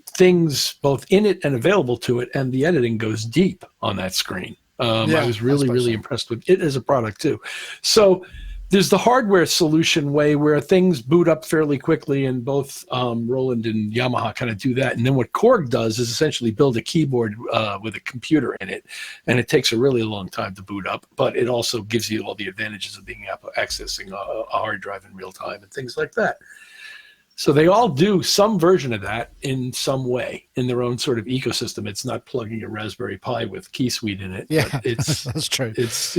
things both in it and available to it, and the editing goes deep on that screen. I was really impressed with it as a product too. So there's the hardware solution way where things boot up fairly quickly, and both Roland and Yamaha kind of do that. And then what Korg does is essentially build a keyboard with a computer in it, and it takes a really long time to boot up, but it also gives you all the advantages of being accessing a hard drive in real time and things like that. So they all do some version of that in some way in their own sort of ecosystem. It's not plugging a Raspberry Pi with Key Suite in it. Yeah, but it's that's true. It's,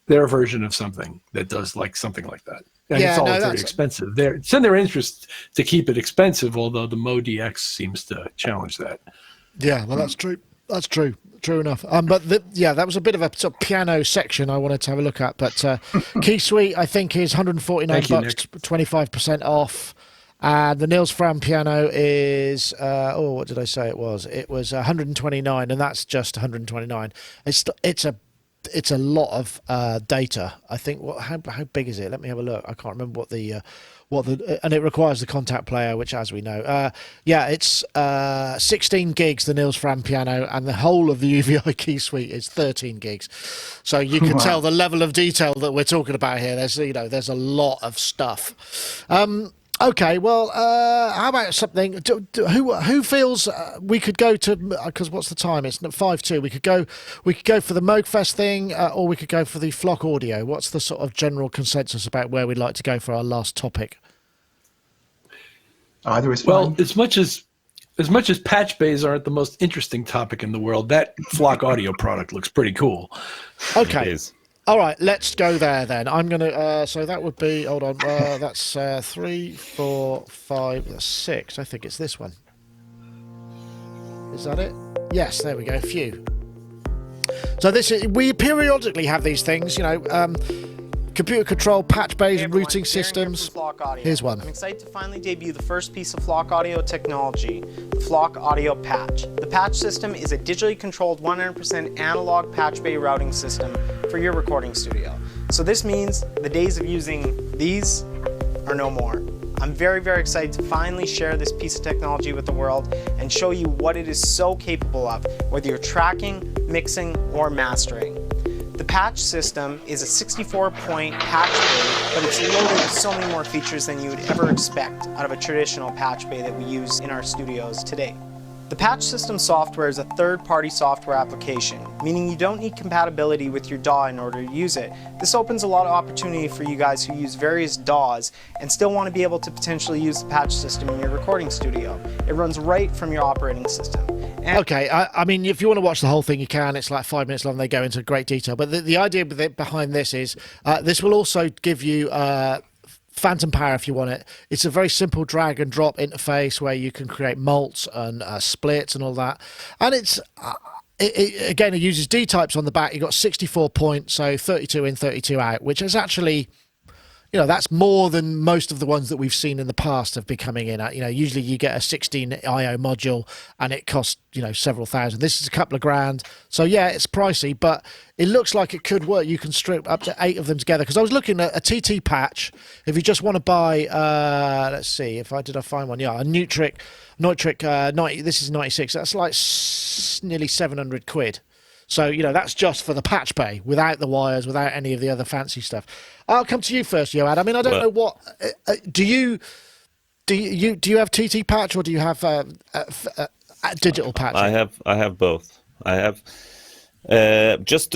their version of something that does like something like that. And it's all very expensive. It's in their interest to keep it expensive, although the Mo DX seems to challenge that. Yeah, well, that's true. That's true. True enough. But that was a bit of a sort of piano section I wanted to have a look at. But Key Suite, I think, is $149, 25% off. And the Niels Fram piano is, what did I say it was? It was 129, and that's just 129. It's a lot of data. I think. How big is it? Let me have a look. I can't remember and it requires the contact player, which, as we know, it's 16 gigs, the Niels Fram piano, and the whole of the UVI Key Suite is 13 gigs. So you can tell the level of detail that we're talking about here. There's a lot of stuff. Okay, well, how about something? Who feels we could go to? Because what's the time? It's 5:02. We could go for the Moogfest thing, or we could go for the Flock Audio. What's the sort of general consensus about where we'd like to go for our last topic? Either is fine. Well, as much as patch bays aren't the most interesting topic in the world, that Flock Audio product looks pretty cool. Okay. It is. All right, let's go there then. I'm going to, so that would be, hold on, that's 3, 4, 5, that's 6. I think it's this one. Is that it? Yes, there we go, phew. So we periodically have these things, computer control, patch bays, and routing systems. Here's one. I'm excited to finally debut the first piece of Flock Audio technology, the Flock Audio Patch. The patch system is a digitally controlled 100% analog patch bay routing system for your recording studio. So this means the days of using these are no more. I'm very, very excited to finally share this piece of technology with the world and show you what it is so capable of, whether you're tracking, mixing, or mastering. The patch system is a 64-point patch bay, but it's loaded with so many more features than you would ever expect out of a traditional patch bay that we use in our studios today. The patch system software is a third-party software application, meaning you don't need compatibility with your DAW in order to use it. This opens a lot of opportunity for you guys who use various DAWs and still want to be able to potentially use the patch system in your recording studio. It runs right from your operating system. Okay, I mean, if you want to watch the whole thing, you can. It's like 5 minutes long. They go into great detail. But the idea behind this is this will also give you phantom power if you want it. It's a very simple drag and drop interface where you can create mults and splits and all that. And it uses D types on the back. You've got 64 points, so 32 in, 32 out, which is actually... that's more than most of the ones that we've seen in the past have been coming in at. Usually you get a 16 IO module and it costs, several thousand. This is a couple of grand. So yeah, it's pricey, but it looks like it could work. You can strip up to 8 of them together. Because I was looking at a TT patch. If you just want to buy, let's see, did I find one? Yeah, a Neutrik 90. This is 96. That's like nearly 700 quid. So, that's just for the patch bay, without the wires, without any of the other fancy stuff. I'll come to you first, Yoad. I mean, I don't know what... Do you have TT patch or do you have digital patch? I have both. I have... just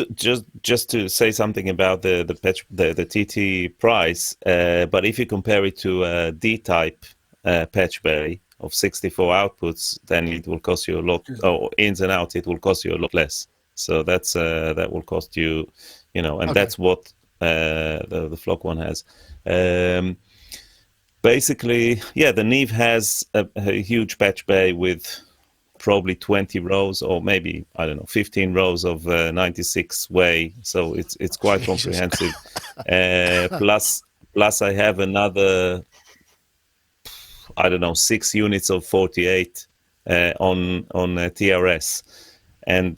to say something about the patch, the TT price, but if you compare it to a D-type patch bay of 64 outputs, then it will cost you a lot, or ins and outs, it will cost you a lot less. So that will cost you, and that's what The Flock one has. Basically, yeah, the Neve has a huge patch bay with probably 20 rows, or maybe, I don't know, 15 rows of 96 way. So it's quite comprehensive. Plus I have another, I don't know, 6 units of 48 on TRS. And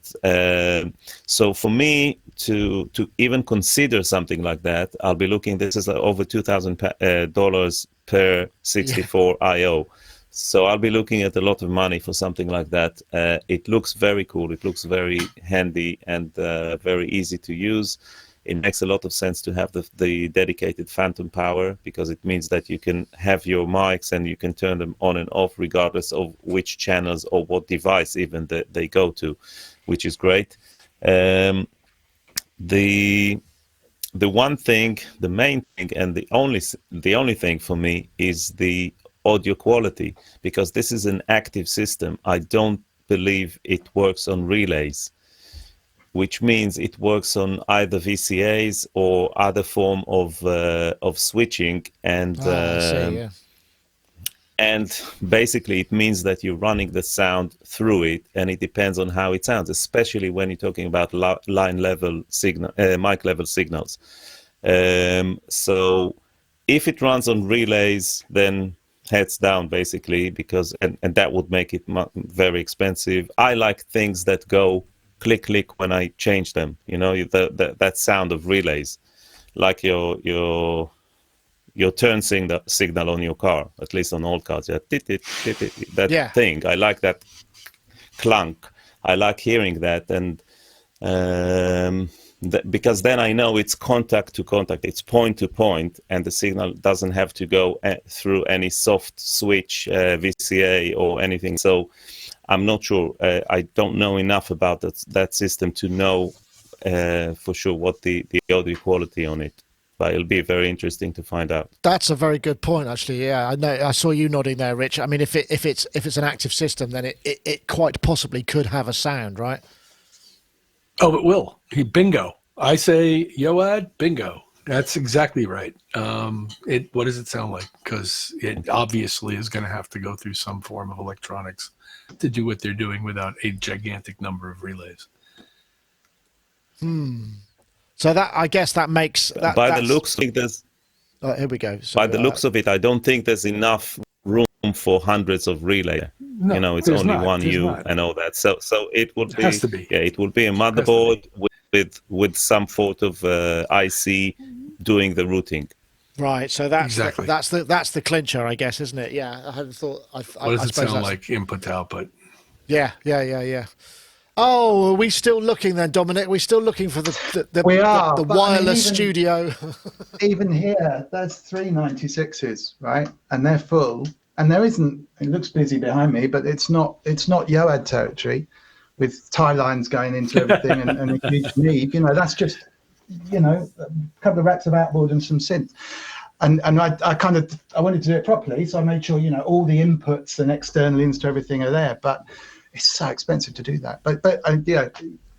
so for me to even consider something like that, I'll be looking, this is over $2,000 per 64 IO. So I'll be looking at a lot of money for something like that. It looks very cool. It looks very handy and very easy to use. It makes a lot of sense to have the dedicated phantom power, because it means that you can have your mics and you can turn them on and off regardless of which channels or what device even they go to, which is great. The one thing, the main thing, and the only thing for me is the audio quality, because this is an active system. I don't believe it works on relays, which means it works on either VCAs or other form of switching, and and basically it means that you're running the sound through it, and it depends on how it sounds, especially when you're talking about line level signal, mic level signals. So if it runs on relays, then heads down basically, because and that would make it very expensive. I like things that go click click when I change them, you know, that sound of relays, like your turn signal on your car, at least on old cars. That thing, I like that clunk. I like hearing that, and because then I know it's contact to contact, it's point to point, and the signal doesn't have to go through any soft switch, VCA or anything. So I'm not sure. I don't know enough about that system to know for sure what the audio quality on it. But it'll be very interesting to find out. That's a very good point, actually. Yeah, I know. I saw you nodding there, Rich. I mean, if it's an active system, then it quite possibly could have a sound, right? Oh, it will. Bingo. I say, Yoad, bingo. That's exactly right. What does it sound like? Because it obviously is going to have to go through some form of electronics to do what they're doing without a gigantic number of relays. So that, I guess that makes that. By the looks, I think there's. Oh, here we go. So, by the looks of it, I don't think there's enough room for hundreds of relays. No, you know, it's only one U and all that. So it would be. Has to be. Yeah, it will be a motherboard with some sort of IC doing the routing. Right. So that's exactly. that's the clincher, I guess, isn't it? Yeah. I hadn't thought. What does it sound like? Input to output. Yeah. Oh, are we still looking then, Dominic? We're still looking for the wireless studio. Even here, there's 3 96s, right? And they're full. And there isn't, it looks busy behind me, but it's not Yoad territory with tie lines going into everything and a huge need. You know, that's just, you know, a couple of racks of outboard and some synth. And I wanted to do it properly, so I made sure, you know, all the inputs and external ins to everything are there. But it's so expensive to do that. But yeah,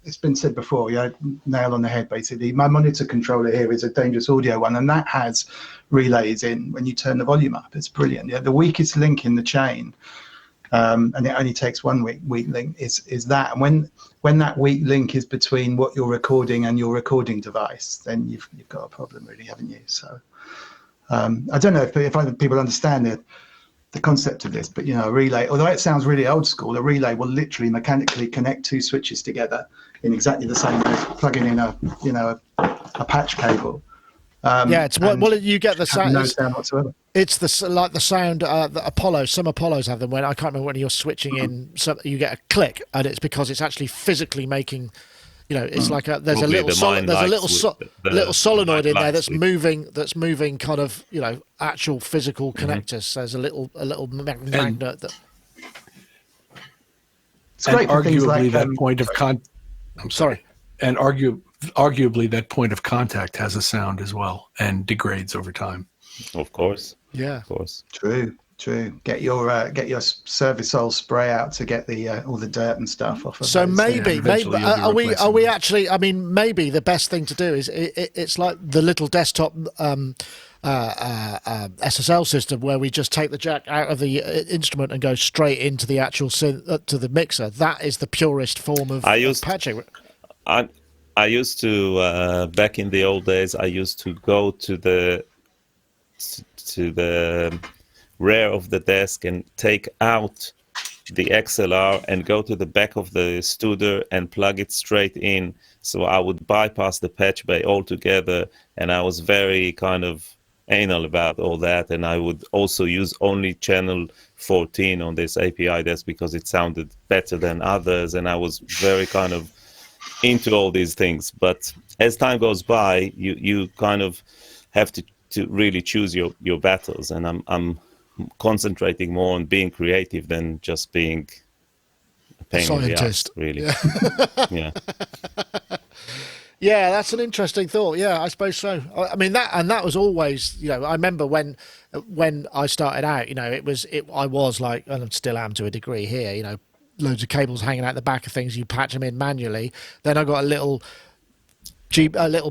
it's been said before, yeah, nail on the head, basically. My monitor controller here is a Dangerous Audio one, and that has relays in when you turn the volume up. It's brilliant. Yeah, the weakest link in the chain, and it only takes one weak link, is that. And when that weak link is between what you're recording and your recording device, then you've got a problem, really, haven't you? So I don't know if other people understand it. The concept of this, but you know, a relay, although it sounds really old school, a relay will literally mechanically connect 2 switches together in exactly the same way as plugging in a patch cable. Yeah, it's well, you get the sound. No sound whatsoever. It's the sound that some Apollos have them. When I can't remember when you're switching in, you get a click, and it's because it's actually physically making. You know, it's like there's a little solenoid in there that's moving kind of, you know, actual physical connectors. So there's a little magnet that. It's great for things like that point of I'm sorry. And arguably that point of contact has a sound as well and degrades over time. Of course. Yeah. Of course. True. True. Get your service oil spray out to get the all the dirt and stuff off of so those. maybe are we actually, I mean, maybe the best thing to do is it's like the little desktop SSL system where we just take the jack out of the instrument and go straight into the actual synth to the mixer. That is the purest form of patching. I used to back in the old days. I used to go to the rear of the desk and take out the XLR and go to the back of the Studer and plug it straight in. So I would bypass the patch bay altogether, and I was very kind of anal about all that. And I would also use only channel 14 on this API desk because it sounded better than others, and I was very kind of into all these things. But as time goes by, you kind of have to really choose your battles, and I'm concentrating more on being creative than just being a pain in the ass, really. Yeah. Yeah, that's an interesting thought. Yeah, I suppose so. I mean, that was always, you know, I remember when I started out, you know, I was like, and I still am to a degree here, you know, loads of cables hanging out the back of things, you patch them in manually. Then I got a little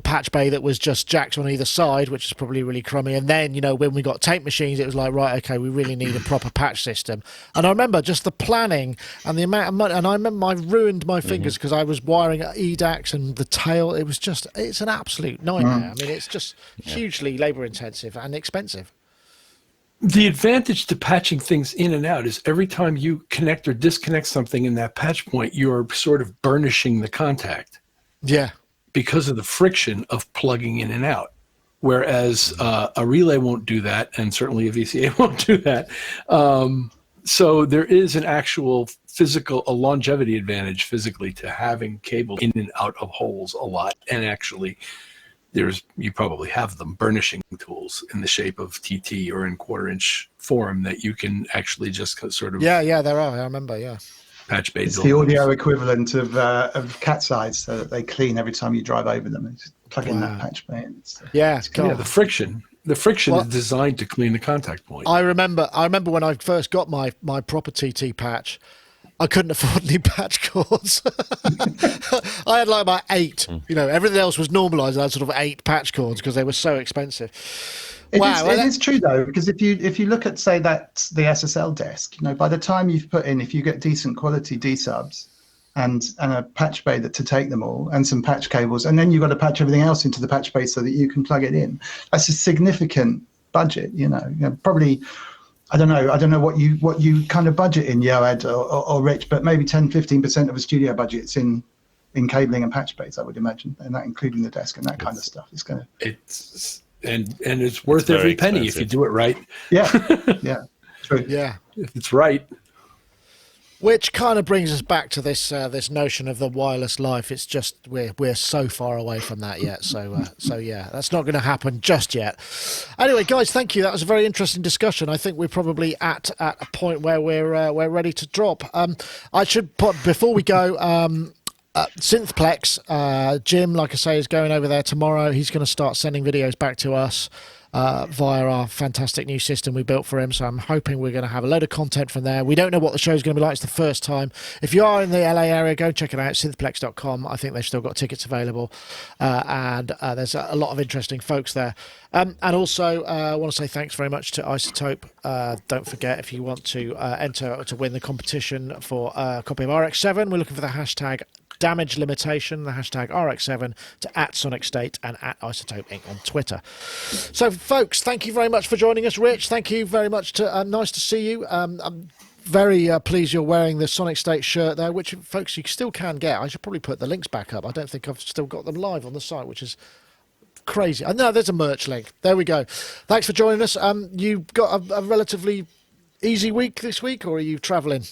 patch bay that was just jacked on either side, which is probably really crummy. And then, you know, when we got tape machines, it was like, right, okay, we really need a proper patch system. And I remember just the planning and the amount of money. And I remember I ruined my fingers because I was wiring EDAX and the tail. It was just, it's an absolute nightmare. I mean, it's just hugely labor intensive and expensive. The advantage to patching things in and out is every time you connect or disconnect something in that patch point, you're sort of burnishing the contact. Yeah. Because of the friction of plugging in and out. Whereas a relay won't do that, and certainly a VCA won't do that. So there is an actual a longevity advantage physically to having cable in and out of holes a lot. And actually, you probably have them, burnishing tools in the shape of TT or in 1/4-inch form that you can actually just sort of... Yeah, there are. I remember, yeah. Patch bay. It's the audio equivalent of cat's eyes, so that they clean every time you drive over them. It's plug in that patch bay. The friction. The friction is designed to clean the contact point. I remember when I first got my proper TT patch, I couldn't afford any patch cords. I had like about 8. You know, everything else was normalised. I had sort of 8 patch cords because they were so expensive. It is true though, because if you look at, say, that's the SSL desk, you know, by the time you've put in, if you get decent quality D subs and a patch bay to take them all and some patch cables, and then you've got to patch everything else into the patch bay so that you can plug it in. That's a significant budget, you know, probably. I don't know what you kind of budget in, Yoad or Rich, but maybe 10-15% of a studio budget's in cabling and patch bays, I would imagine, and that including the desk and that kind of stuff. And it's worth every penny if you do it right. Yeah, yeah, true. Yeah, if it's right. Which kind of brings us back to this notion of the wireless life. It's just we're so far away from that yet. So yeah, that's not going to happen just yet. Anyway, guys, thank you. That was a very interesting discussion. I think we're probably at a point where we're ready to drop. I should put before we go. Synthplex, Jim, like I say, is going over there tomorrow. He's going to start sending videos back to us via our fantastic new system we built for him. So I'm hoping we're going to have a load of content from there. We don't know what the show's going to be like. It's the first time. If you are in the LA area, go check it out, synthplex.com. I think they've still got tickets available. And there's a lot of interesting folks there. And also, I want to say thanks very much to Isotope. Don't forget, if you want to enter to win the competition for a copy of RX7, we're looking for the hashtag damage limitation, the hashtag RX7 to @Sonicstate and @Isotope Inc. on Twitter. So, folks, thank you very much for joining us. Rich, thank you very much. Nice to see you. I'm very pleased you're wearing the Sonicstate shirt there, which, folks, you still can get. I should probably put the links back up. I don't think I've still got them live on the site, which is crazy. No, there's a merch link. There we go. Thanks for joining us. You got a relatively easy week this week, or are you travelling?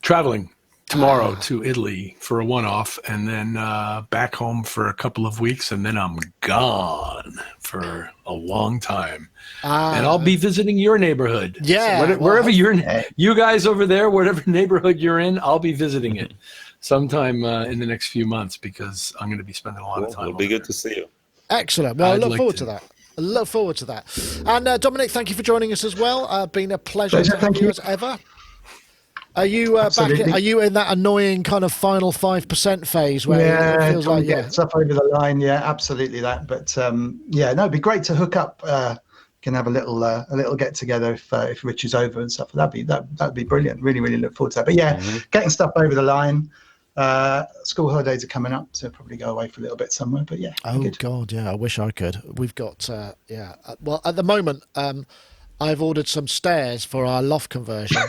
Traveling. Tomorrow to Italy for a one-off, and then back home for a couple of weeks, and then I'm gone for a long time. And I'll be visiting your neighborhood. Yeah. So wherever you guys over there, whatever neighborhood you're in, I'll be visiting it sometime in the next few months, because I'm going to be spending a lot of time. It'll be good to see you. Excellent. Well, I look forward to that. I look forward to that. And Dominic, thank you for joining us as well. Been a pleasure to have Thank you you. as ever. Are you back? Are you in that annoying kind of final 5% phase where it feels like get stuff over the line? Yeah, absolutely that. But yeah, no, it'd be great to hook up. Can have a little get together if Rich is over and stuff. That'd be brilliant. Really, really look forward to that. But yeah, getting stuff over the line. School holidays are coming up, so probably go away for a little bit somewhere. But yeah. Oh good. God, yeah. I wish I could. We've got well, at the moment, I've ordered some stairs for our loft conversion.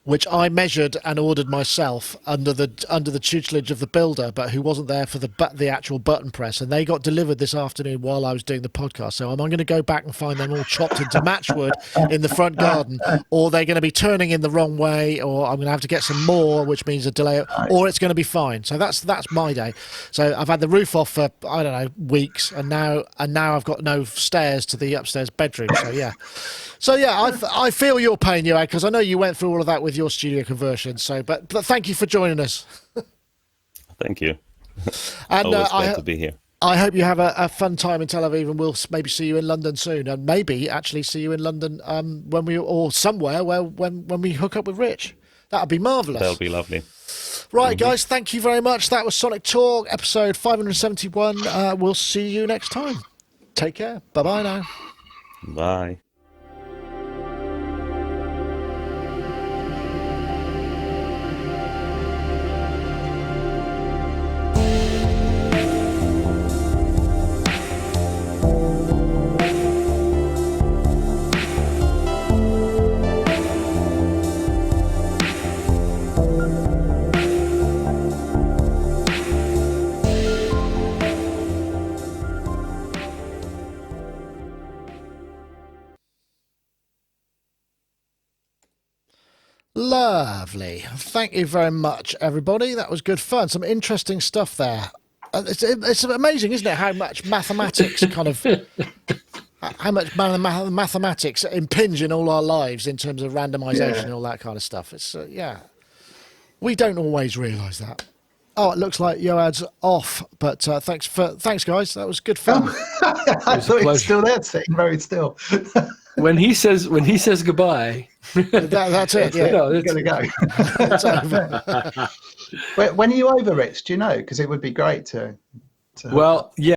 Which I measured and ordered myself under the tutelage of the builder, but who wasn't there for the actual button press, and they got delivered this afternoon while I was doing the podcast. So I'm going to go back and find them all chopped into matchwood in the front garden, or they're going to be turning in the wrong way, or I'm going to have to get some more, which means a delay, or it's going to be fine. So that's my day. So I've had the roof off for I don't know weeks, and now I've got no stairs to the upstairs bedroom. So yeah, I feel your pain, Joad, because I know you went through all of that with your studio conversion. So, but thank you for joining us. Thank you. And always glad to be here. I hope you have a fun time in Tel Aviv, and we'll maybe see you in London soon, and maybe actually see you in London when somewhere when we hook up with Rich. That'd be marvelous. That'll be lovely. Right, guys, thank you very much. That was Sonic Talk, episode 571. We'll see you next time. Take care. Bye-bye now. Bye. Lovely. Thank you very much, everybody. That was good fun. Some interesting stuff there. It's amazing, isn't it, how much mathematics mathematics impinge in all our lives in terms of randomization and all that kind of stuff. It's we don't always realise that. Oh, it looks like Joad's off, but thanks guys. That was good fun. I thought he was still there, sitting very still. When he says goodbye, that's it. Yeah, we're gonna go. It's over. When are you over, Rich? Do you know? Because it would be great to. Well, yeah.